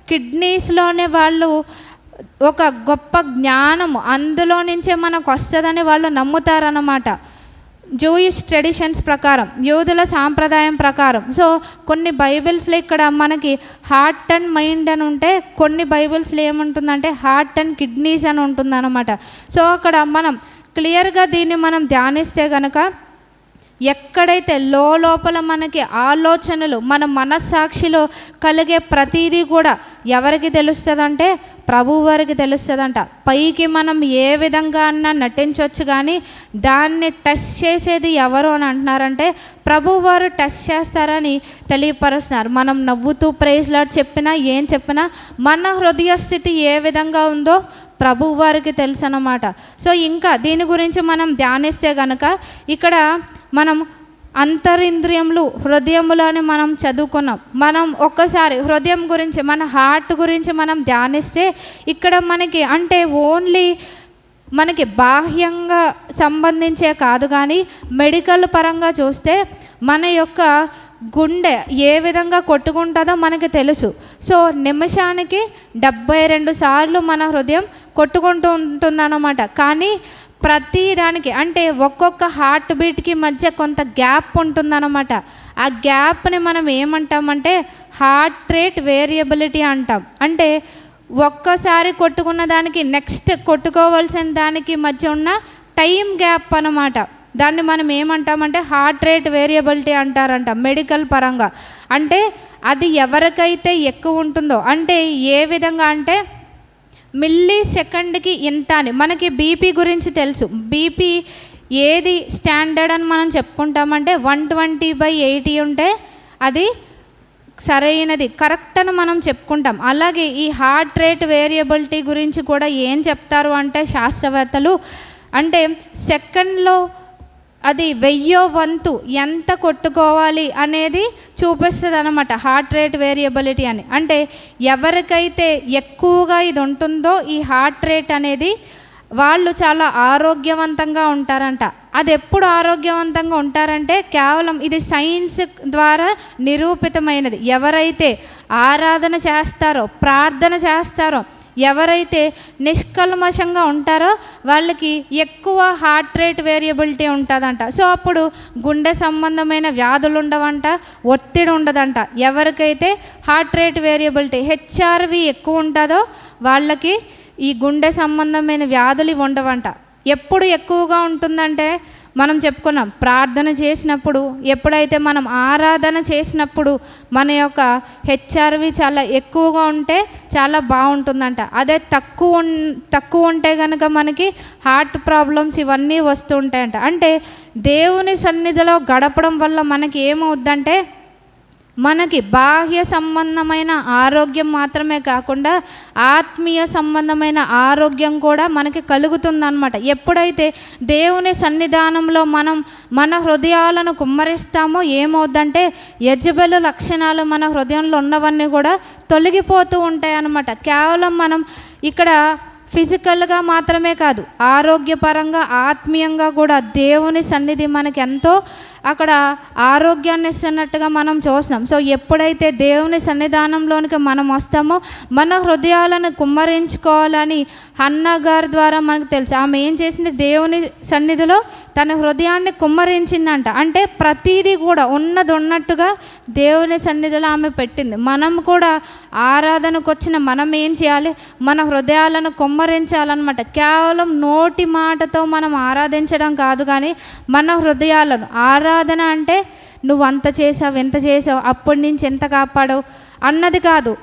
కిడ్నీస్లోనే వాళ్ళు ఒక గొప్ప జ్ఞానము అందులో నుంచే మనకు వస్తుందని వాళ్ళు నమ్ముతారన్నమాట. జూయిష్ ట్రెడిషన్స్ ప్రకారం, యూదుల సాంప్రదాయం ప్రకారం. సో కొన్ని బైబిల్స్లో ఇక్కడ మనకి హార్ట్ అండ్ మైండ్ అని ఉంటే, కొన్ని బైబిల్స్లో ఏముంటుందంటే హార్ట్ అండ్ కిడ్నీస్ అని ఉంటుందన్నమాట. సో అక్కడ మనం క్లియర్గా దీన్ని మనం ధ్యానిస్తే కనుక ఎక్కడైతే లోపల మనకి ఆలోచనలు మన మనస్సాక్షిలో కలిగే ప్రతిదీ కూడా ఎవరికి తెలుస్తుందంటే ప్రభువారికి తెలుస్తుందంట. పైకి మనం ఏ విధంగా అన్నా నటించవచ్చు, కానీ దాన్ని టెస్ట్ చేసేది ఎవరు అని అంటున్నారంటే ప్రభువారు టెస్ట్ చేస్తారని తెలియపరుస్తున్నారు. మనం నవ్వుతూ ప్రైజ్ లార్డ్ చెప్పినా ఏం చెప్పినా మన హృదయ స్థితి ఏ విధంగా ఉందో ప్రభువారికి తెలుసు అన్నమాట. సో ఇంకా దీని గురించి మనం ధ్యానిస్తే కనుక ఇక్కడ మనం అంతరింద్రియములు హృదయములని మనం చదువుకున్నాం. మనం ఒక్కసారి హృదయం గురించి, మన హార్ట్ గురించి మనం ధ్యానిస్తే ఇక్కడ మనకి అంటే ఓన్లీ మనకి బాహ్యంగా సంబంధించే కాదు, కానీ మెడికల్ పరంగా చూస్తే మన యొక్క గుండె ఏ విధంగా కొట్టుకుంటుందో మనకి తెలుసు. సో నిమిషానికి 72 సార్లు మన హృదయం కొట్టుకుంటూ ఉంటుందన్నమాట. కానీ ప్రతి దానికి అంటే ఒక్కొక్క హార్ట్ బీట్కి మధ్య కొంత గ్యాప్ ఉంటుందన్నమాట. ఆ గ్యాప్ని మనం ఏమంటామంటే హార్ట్ రేట్ వేరియబిలిటీ అంటాం. అంటే ఒక్కసారి కొట్టుకున్న దానికి నెక్స్ట్ కొట్టుకోవాల్సిన దానికి మధ్య ఉన్న టైం గ్యాప్ అన్నమాట. దాన్ని మనం ఏమంటామంటే హార్ట్ రేట్ వేరియబిలిటీ అంటారంట మెడికల్ పరంగా. అంటే అది ఎవరికైతే ఎక్కువ ఉంటుందో, అంటే ఏ విధంగా అంటే మిల్లీ సెకండ్కి ఇంత అని. మనకి బీపీ గురించి తెలుసు. బీపీ ఏది స్టాండర్డ్ అని మనం చెప్పుకుంటామంటే 120/80 ఉంటే అది సరైనది, కరెక్ట్ అని మనం చెప్పుకుంటాం. అలాగే ఈ హార్ట్ రేట్ వేరియబిలిటీ గురించి కూడా ఏం చెప్తారు అంటే శాస్త్రవేత్తలు, అంటే సెకండ్లో అది 1000వ వంతు ఎంత కొట్టుకోవాలి అనేది చూపిస్తుంది అన్నమాట హార్ట్ రేట్ వేరియబిలిటీ అని. అంటే ఎవరికైతే ఎక్కువగా ఇది ఉంటుందో ఈ హార్ట్ రేట్ అనేది, వాళ్ళు చాలా ఆరోగ్యవంతంగా ఉంటారంట. అది ఎప్పుడు ఆరోగ్యవంతంగా ఉంటారంటే కేవలం ఇది సైన్స్ ద్వారా నిరూపితమైనది. ఎవరైతే ఆరాధన చేస్తారో, ప్రార్థన చేస్తారో, ఎవరైతే నిష్కల్మషంగా ఉంటారో వాళ్ళకి ఎక్కువ హార్ట్ రేట్ వేరియబిలిటీ ఉంటుందంట. సో అప్పుడు గుండె సంబంధమైన వ్యాధులు ఉండవంట, ఒత్తిడి ఉండదంట. ఎవరికైతే హార్ట్ రేట్ వేరియబిలిటీ హెచ్ఆర్వి ఎక్కువ ఉంటుందో వాళ్ళకి ఈ గుండె సంబంధమైన వ్యాధులు ఉండవంట. ఎప్పుడు ఎక్కువగా ఉంటుందంటే మనం చెప్పుకున్నాం, ప్రార్థన చేసినప్పుడు, ఎప్పుడైతే మనం ఆరాధన చేసినప్పుడు మన యొక్క హెచ్ఆర్వి చాలా ఎక్కువగా ఉంటే చాలా బాగుంటుందంట. అదే తక్కువ ఉంటే కనుక మనకి హార్ట్ ప్రాబ్లమ్స్ ఇవన్నీ వస్తూ ఉంటాయంట. అంటే దేవుని సన్నిధిలో గడపడం వల్ల మనకి ఏమవుద్దంటే మనకి బాహ్య సంబంధమైన ఆరోగ్యం మాత్రమే కాకుండా ఆత్మీయ సంబంధమైన ఆరోగ్యం కూడా మనకి కలుగుతుందన్నమాట. ఎప్పుడైతే దేవుని సన్నిధానంలో మనం మన హృదయాలను కుమ్మరిస్తామో ఏమవుద్దంటే యెజబెలు లక్షణాలు మన హృదయంలో ఉన్నవన్నీ కూడా తొలగిపోతూ ఉంటాయి అన్నమాట. కేవలం మనం ఇక్కడ ఫిజికల్గా మాత్రమే కాదు, ఆరోగ్యపరంగా ఆత్మీయంగా కూడా దేవుని సన్నిధి మనకి ఎంతో అక్కడ ఆరోగ్యాన్ని ఇస్తున్నట్టుగా మనం చూస్తున్నాం. సో ఎప్పుడైతే దేవుని సన్నిధానంలోనికి మనం వస్తామో మన హృదయాలను కుమ్మరించుకోవాలని హన్నా గారి ద్వారా మనకు తెలుసు. ఆమె ఏం చేసింది, దేవుని సన్నిధిలో తన హృదయాన్ని కుమ్మరించిందంట. అంటే ప్రతీదీ కూడా ఉన్నది ఉన్నట్టుగా దేవుని సన్నిధిలో ఆమె పెట్టింది. మనం కూడా ఆరాధనకు వచ్చిన మనం ఏం చేయాలి, మన హృదయాలను కుమ్మరించాలన్నమాట. కేవలం నోటి మాటతో మనం ఆరాధించడం కాదు, కానీ మన హృదయాలను ఆరాధన అంటే నువ్వు అంత చేసావు, ఎంత చేసావు, అప్పటి నుంచి ఎంత కాపాడవు అన్నది కాదు.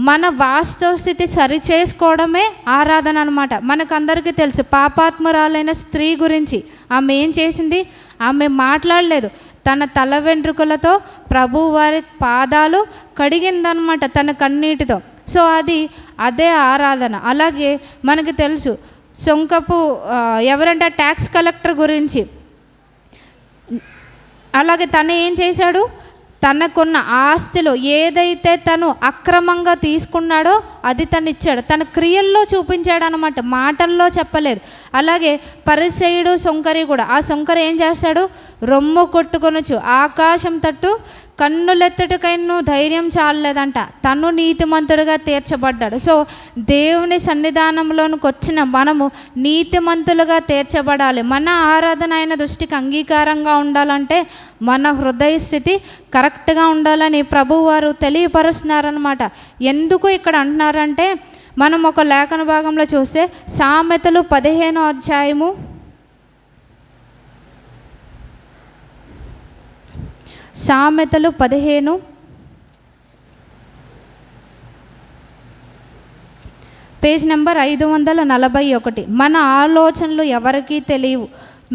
మన వాస్తవ స్థితి సరి చేసుకోవడమే ఆరాధన అనమాట. మనకందరికీ తెలుసు పాపాత్మురాలైన స్త్రీ గురించి. ఆమె ఏం చేసింది, ఆమె మాట్లాడలేదు, తన తల వెంట్రుకలతో ప్రభు వారి పాదాలు కడిగిందనమాట తన కన్నీటితో. సో అదే ఆరాధన. అలాగే మనకి తెలుసు సొంకపు ఎవరంటే ట్యాక్స్ కలెక్టర్ గురించి. అలాగే తను ఏం చేశాడు, తనకున్న ఆస్తిలో ఏదైతే తను అక్రమంగా తీసుకున్నాడో అది తను ఇచ్చాడు, తన క్రియల్లో చూపించాడు అనమాట, మాటల్లో చెప్పలేదు. అలాగే పరిసయుడు సొంకరి కూడా, ఆ సొంకరి ఏం చేస్తాడు, రొమ్ము కొట్టుకొనొచ్చు ఆకాశం తట్టు కన్నులెత్తుటకైనా ధైర్యం చాలలేదంట, తను నీతిమంతుడిగా తీర్చబడ్డాడు. సో దేవుని సన్నిధానంలోనికి వచ్చిన మనము నీతిమంతులుగా తీర్చబడాలి. మన ఆరాధన ఆయన దృష్టికి అంగీకారంగా ఉండాలంటే మన హృదయ స్థితి కరెక్ట్గా ఉండాలని ప్రభువారు తెలియపరుస్తున్నారనమాట. ఎందుకు ఇక్కడ అంటున్నారంటే, మనం ఒక లేఖన భాగంలో చూస్తే సామెతలు 15వ అధ్యాయము సామెతలు 15 పేజ్ నెంబర్ 541. మన ఆలోచనలు ఎవరికీ తెలియవు,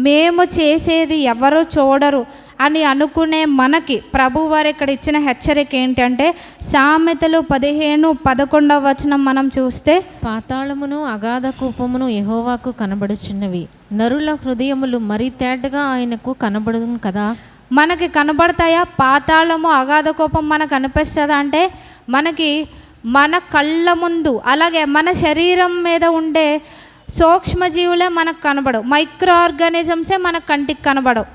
మేము చేసేది ఎవరు చూడరు అని అనుకునే మనకి ప్రభువారు ఇక్కడ ఇచ్చిన హెచ్చరిక ఏంటంటే సామెతలు 15:11 మనం చూస్తే, పాతాళమును అగాధ కూపమును యెహోవాకు కనబడుచున్నవి, నరుల హృదయములు మరి తేటగా ఆయనకు కనబడును కదా. మనకి కనబడతాయా పాతాళము అగాధ కోపం మనకు అనిపిస్తుందా అంటే, మనకి మన కళ్ళ ముందు అలాగే మన శరీరం మీద ఉండే సూక్ష్మజీవులే మనకు కనబడవు, మైక్రో ఆర్గానిజమ్సే మన కంటికి కనబడవు.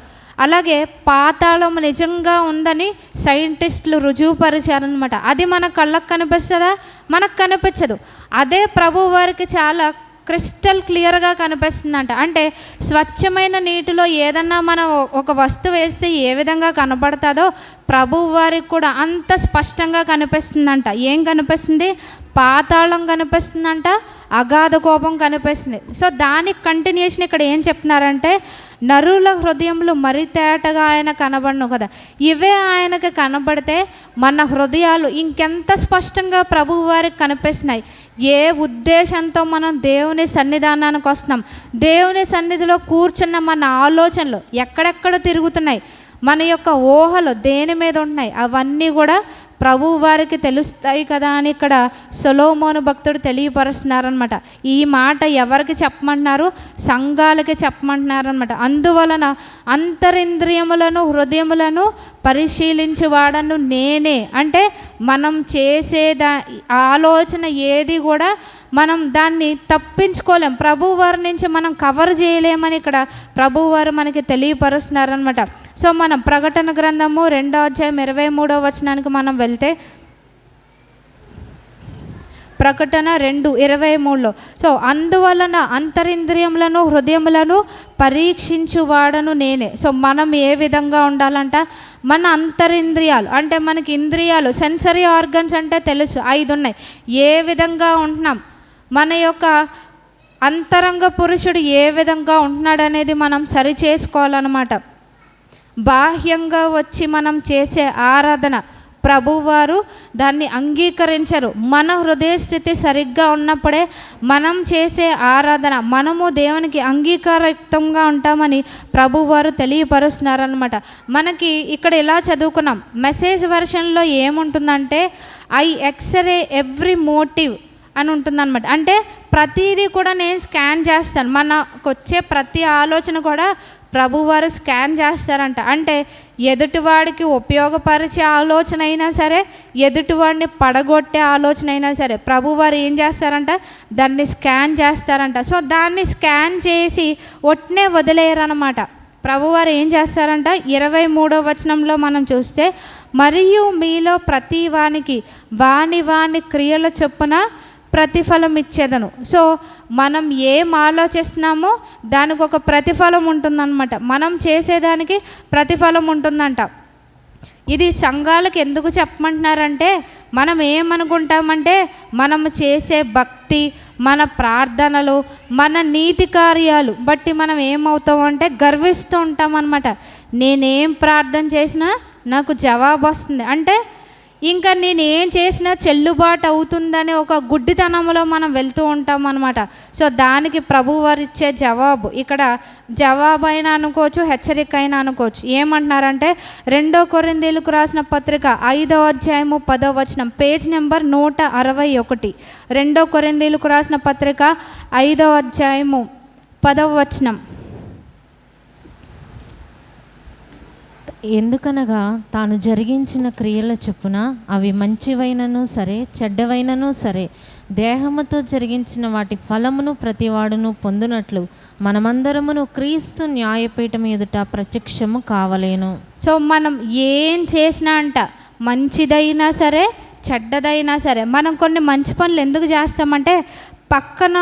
అలాగే పాతాళం నిజంగా ఉందని సైంటిస్టులు రుజువుపరిచారనమాట. అది మన కళ్ళకు కనిపిస్తుందా, మనకు కనిపించదు. అదే ప్రభు వారికి చాలా క్రిస్టల్ క్లియర్గా కనిపిస్తుందంట. అంటే స్వచ్ఛమైన నీటిలో ఏదన్నా మనం ఒక వస్తువు వేస్తే ఏ విధంగా కనబడుతుందో ప్రభు వారికి కూడా అంత స్పష్టంగా కనిపిస్తుందంట. ఏం కనిపిస్తుంది, పాతాళం కనిపిస్తుందంట, అగాధ కోపం కనిపిస్తుంది. సో దానికి కంటిన్యూషన్ ఇక్కడ ఏం చెప్తున్నారంటే, నరుల హృదయంలో మరి తేటగా ఆయన కనబడను కదా. ఇవే ఆయనకు కనబడితే మన హృదయాలు ఇంకెంత స్పష్టంగా ప్రభువు వారికి కనిపిస్తున్నాయి. ఏ ఉద్దేశంతో మనం దేవుని సన్నిధానానికి వస్తున్నాం, దేవుని సన్నిధిలో కూర్చున్న మన ఆలోచనలు ఎక్కడెక్కడ తిరుగుతున్నాయి, మన యొక్క ఊహలు దేని మీద ఉంటున్నాయి, అవన్నీ కూడా ప్రభువు వారికి తెలుస్తాయి కదా అని ఇక్కడ సొలొమోను భక్తుడు తెలియపరుస్తున్నారనమాట. ఈ మాట ఎవరికి చెప్పమంటున్నారు, సంఘాలకి చెప్పమంటున్నారనమాట. అందువలన అంతరింద్రియములను హృదయములను పరిశీలించువాడను నేనే. అంటే మనం చేసేదా ఆలోచన ఏది కూడా మనం దాన్ని తప్పించుకోలేం, ప్రభువారి నుంచి మనం కవర్ చేయలేమని ఇక్కడ ప్రభువారు మనకి తెలియపరుస్తున్నారనమాట. సో మనం ప్రకటన గ్రంథము 2వ అధ్యాయం 23వ వచనానికి మనం వెళ్తే, ప్రకటన 2:23లో, సో అందువలన అంతరింద్రియములను హృదయములను పరీక్షించువాడను నేనే. సో మనం ఏ విధంగా ఉండాలంట, మన అంతరింద్రియాలు అంటే మనకి ఇంద్రియాలు సెన్సరీ ఆర్గన్స్ అంటే తెలుసు 5 ఉన్నాయి, ఏ విధంగా ఉంటున్నాం, మన యొక్క అంతరంగ పురుషుడు ఏ విధంగా ఉంటున్నాడు అనేది మనం సరి చేసుకోవాలన్నమాట. బాహ్యంగా వచ్చి మనం చేసే ఆరాధన ప్రభువారు దాన్ని అంగీకరించరు. మన హృదయ స్థితి సరిగ్గా ఉన్నప్పుడే మనం చేసే ఆరాధన మనము దేవునికి అంగీకారయుక్తంగా ఉంటామని ప్రభువారు తెలియపరుస్తున్నారనమాట. మనకి ఇక్కడ ఇలా చదువుకున్నాం, మెసేజ్ వెర్షన్లో ఏముంటుందంటే ఐ ఎక్స్రే ఎవ్రీ మోటివ్ అని ఉంటుందన్నమాట. అంటే ప్రతిదీ కూడా నేను స్కాన్ చేస్తాను, మనకు వచ్చే ప్రతి ఆలోచన కూడా ప్రభువారు స్కాన్ చేస్తారంట. అంటే ఎదుటివాడికి ఉపయోగపరిచే ఆలోచన అయినా సరే, ఎదుటివాడిని పడగొట్టే ఆలోచన అయినా సరే ప్రభువారు ఏం చేస్తారంట, దాన్ని స్కాన్ చేస్తారంట. సో దాన్ని స్కాన్ చేసి ఒట్నే వదిలేయరనమాట. ప్రభువారు ఏం చేస్తారంట, 23వ వచనంలో మనం చూస్తే, మరియు మీలో ప్రతి వానికి వాని క్రియల చొప్పున ప్రతిఫలం ఇచ్చేదను. సో మనం ఏం ఆలోచిస్తున్నామో దానికి ఒక ప్రతిఫలం ఉంటుందన్నమాట. మనం చేసేదానికి ప్రతిఫలం ఉంటుందంట. ఇది సంఘాలకు ఎందుకు చెప్పమంటున్నారంటే, మనం ఏమనుకుంటామంటే మనం చేసే భక్తి, మన ప్రార్థనలు, మన నీతి కార్యాలు బట్టి మనం ఏమవుతామంటే గర్విస్తూ ఉంటాం అన్నమాట. నేనేం ప్రార్థన చేసినా నాకు జవాబు వస్తుంది అంటే ఇంకా నేను ఏం చేసినా చెల్లుబాటు అవుతుందనే ఒక గుడ్డితనంలో మనం వెళ్తూ ఉంటాం అన్నమాట. సో దానికి ప్రభువారు ఇచ్చే జవాబు, ఇక్కడ జవాబు అయినా అనుకోవచ్చు, హెచ్చరిక అయినా అనుకోవచ్చు. ఏమంటున్నారంటే 2 కొరింథీయులకు రాసిన పత్రిక 5వ అధ్యాయము 10వ వచనం, పేజ్ నెంబర్ 161. 2 కొరింథీయులకు రాసిన పత్రిక 5వ అధ్యాయము 10వ వచనం. ఎందుకనగా తాను జరిగించిన క్రియల చొప్పున అవి మంచివైనను సరే చెడ్డవైనను సరే దేహముతో జరిగించిన వాటి ఫలమును ప్రతివాడును పొందునట్లు మనమందరమును క్రీస్తు న్యాయపీఠం ఎదుట ప్రత్యక్షము కావలేను. సో మనం ఏం చేసినా అంట, మంచిదైనా సరే చెడ్డదైనా సరే, మనం కొన్ని మంచి పనులు ఎందుకు చేస్తామంటే పక్కన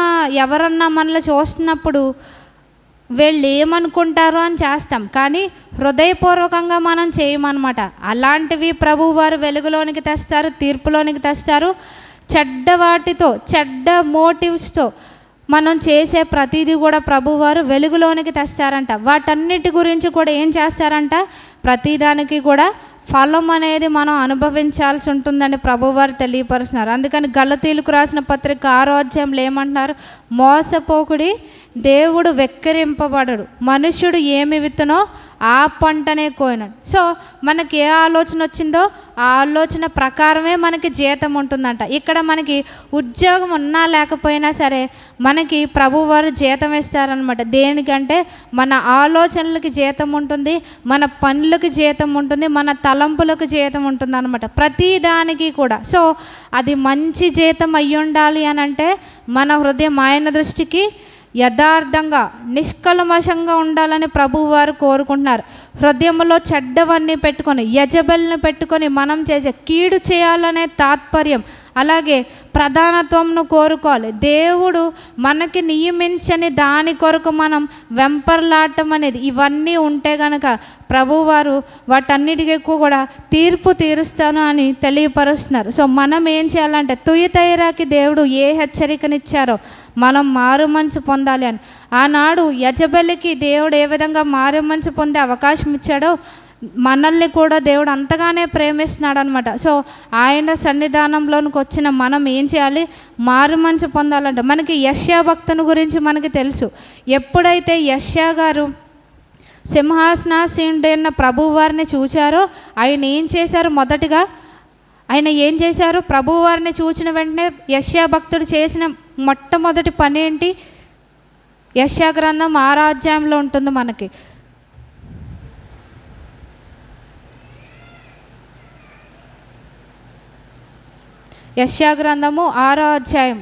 ఎవరన్నా మనల్ని చూస్తున్నప్పుడు వీళ్ళు ఏమనుకుంటారో అని చేస్తాం, కానీ హృదయపూర్వకంగా మనం చేయమన్నమాట. అలాంటివి ప్రభువారు వెలుగులోనికి తెస్తారు, తీర్పులోనికి తెస్తారు. చెడ్డ వాటితో, చెడ్డ మోటివ్స్తో మనం చేసే ప్రతిదీ కూడా ప్రభువారు వెలుగులోనికి తెస్తారంట. వాటన్నిటి గురించి కూడా ఏం చేస్తారంట, ప్రతిదానికి కూడా ఫలం అనేది మనం అనుభవించాల్సి ఉంటుందని ప్రభువారు తెలియపరుస్తున్నారు. అందుకని గలతీయులకు రాసిన పత్రిక 6వ అధ్యాయంలో ఏమంటున్నారు, మోసపోకుడి, దేవుడు వెక్కిరింపబడడు, మనుష్యుడు ఏమి విత్తునో ఆ పంటనే కోయినాడు. సో మనకి ఏ ఆలోచన వచ్చిందో ఆ ఆలోచన ప్రకారమే మనకి జీతం ఉంటుందంట. ఇక్కడ మనకి ఉద్యోగం ఉన్నా లేకపోయినా సరే మనకి ప్రభువారు జీతం ఇస్తారనమాట. దేనికంటే మన ఆలోచనలకి జీతం ఉంటుంది, మన పనులకి జీతం ఉంటుంది, మన తలంపులకు జీతం ఉంటుంది అనమాట, ప్రతి దానికి కూడా. సో అది మంచి జీతం అయ్యి ఉండాలి అని అంటే మన హృదయం ఆయన దృష్టికి యథార్థంగా నిష్కల్మషంగా ఉండాలని ప్రభువారు కోరుకుంటున్నారు. హృదయంలో చెడ్డవన్నీ పెట్టుకొని, యజబెల్ని పెట్టుకొని మనం చేసే కీడు చేయాలనే తాత్పర్యం, అలాగే ప్రధానత్వంను కోరుకోవాలి. దేవుడు మనకి నియమించని దాని కొరకు మనం వెంపర్లాటం అనేది ఇవన్నీ ఉంటే గనక ప్రభువారు వాటన్నిటికీ కూడా తీర్పు తీరుస్తాను అని తెలియపరుస్తున్నారు. సో మనం ఏం చేయాలంటే తుయతైరాకి దేవుడు ఏ హెచ్చరికనిచ్చారో మనం మారు మనసు పొందాలి అని. ఆనాడు యజబెలికి దేవుడు ఏ విధంగా మారు మనసు పొందే అవకాశం ఇచ్చాడో మనల్ని కూడా దేవుడు అంతగానే ప్రేమిస్తున్నాడు అనమాట. సో ఆయన సన్నిధానంలోనికి వచ్చిన మనం ఏం చేయాలి, మారు మనసు పొందాలంటే మనకి యెషయా భక్తుని గురించి మనకి తెలుసు. ఎప్పుడైతే యెషయా గారు సింహాసనాసీనుడైన ప్రభువారిని చూశారో ఆయన ఏం చేశారు, మొదటిగా ఆయన ఏం చేశారు, ప్రభువారిని చూసిన వెంటనే యెషయా భక్తుడు చేసిన మొట్టమొదటి పని ఏంటి, యెషయా గ్రంథం 6వ అధ్యాయంలో ఉంటుంది మనకి. యెషయా గ్రంథము 6వ అధ్యాయం.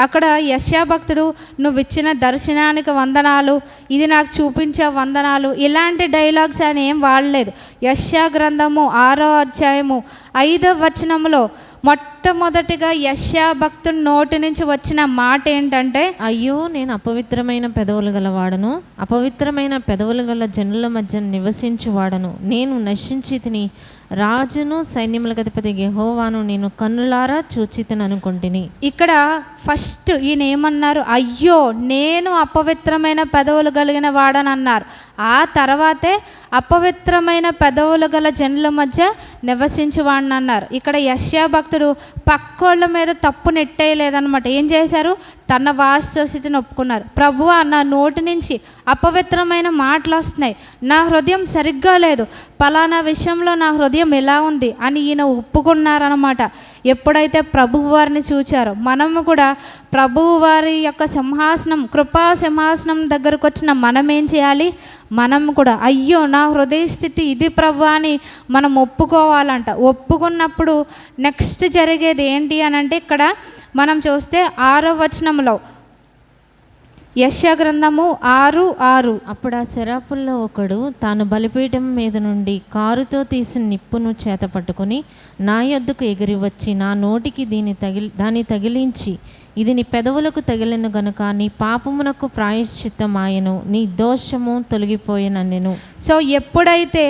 అక్కడ యెషయా భక్తుడు నువ్వు ఇచ్చిన దర్శనానికి వందనాలు, ఇది నాకు చూపించే వందనాలు, ఇలాంటి డైలాగ్స్ ఆయన ఏం వాడలేదు. యెషయా గ్రంథము 6వ అధ్యాయము 5వ వచనంలో మొట్టమొదటిగా యెషయా భక్తుని నోటి నుంచి వచ్చిన మాట ఏంటంటే, అయ్యో నేను అపవిత్రమైన పెదవులు గలవాడను, అపవిత్రమైన పెదవులు గల జనుల మధ్య నివసించువాడను, నేను నశించి తిని రాజును సైన్యములకు అధిపతి యెహోవాను నేను కన్నులారా చూచితను అనుకుంటుని. ఇక్కడ ఫస్ట్ ఈయన ఏమన్నారు, అయ్యో నేను అపవిత్రమైన పెదవులు కలిగిన వాడని అన్నారు. ఆ తర్వాతే అపవిత్రమైన పెదవులు గల జనుల మధ్య నివసించువాడిని అన్నారు. ఇక్కడ యెషయా భక్తుడు పక్కోళ్ళ మీద తప్పు నెట్టేయలేదన్నమాట. ఏం చేశారు, తన వాస్తవస్థితిని ఒప్పుకున్నారు. ప్రభువా నా నోటి నుంచి అపవిత్రమైన మాటలు వస్తున్నాయి, నా హృదయం సరిగ్గా లేదు, పలానా విషయంలో నా హృదయం ఎలా ఉంది అని ఈయన ఒప్పుకున్నారనమాట. ఎప్పుడైతే ప్రభువు వారిని చూచారో, మనము కూడా ప్రభువు వారి యొక్క సింహాసనం, కృపా సింహాసనం దగ్గరకు వచ్చిన మనం ఏం చేయాలి? మనం కూడా అయ్యో నా హృదయ స్థితి ఇది ప్రభు అని మనం ఒప్పుకోవాలంట. ఒప్పుకున్నప్పుడు నెక్స్ట్ జరిగేది ఏంటి అని అంటే, ఇక్కడ మనం చూస్తే 6వ వచనంలో, యెషయా గ్రంథము 6:6, అప్పుడు ఆ శరాపుల్లో ఒకడు తాను బలిపీఠం మీద నుండి కారుతో తీసిన నిప్పును చేత పట్టుకుని నా యొద్దకు ఎగిరి వచ్చి నా నోటికి దాన్ని తగిలించి, ఇది నీ పెదవులకు తగిలిన గనుక నీ పాపమునకు ప్రాయశ్చిత్తమాయెను, నీ దోషము తొలగిపోయెనన్నెను. సో ఎప్పుడైతే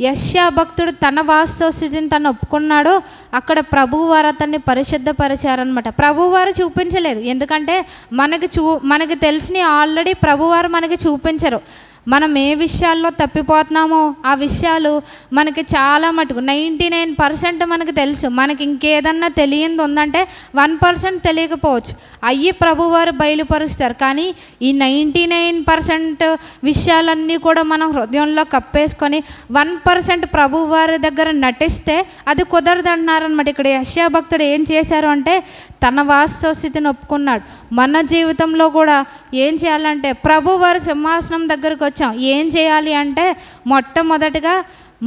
యెషయా భక్తుడు తన వాస్తవ స్థితిని తను ఒప్పుకున్నాడో, అక్కడ ప్రభువారు అతన్ని పరిశుద్ధపరిచారనమాట. ప్రభువారు చూపించలేదు, ఎందుకంటే మనకి తెలిసిన ఆల్రెడీ ప్రభువారు మనకి చూపించరు. మనం ఏ విషయాల్లో తప్పిపోతున్నామో ఆ విషయాలు మనకి చాలా మటుకు 99% మనకు తెలుసు. మనకి ఇంకేదన్నా తెలియంది ఉందంటే 1% తెలియకపోవచ్చు, అయ్యి ప్రభువారు బయలుపరుస్తారు. కానీ ఈ 99% విషయాలన్నీ కూడా మనం హృదయంలో కప్పేసుకొని 1% ప్రభువారి దగ్గర నటిస్తే అది కుదరదన్నారనమాట. ఇక్కడ యెషయా భక్తుడు ఏం చేశారు అంటే, తన వాస్తవ స్థితిని ఒప్పుకున్నాడు. మన జీవితంలో కూడా ఏం చేయాలంటే, ప్రభువారి సింహాసనం దగ్గరకు వచ్చాం, ఏం చేయాలి అంటే, మొట్టమొదటిగా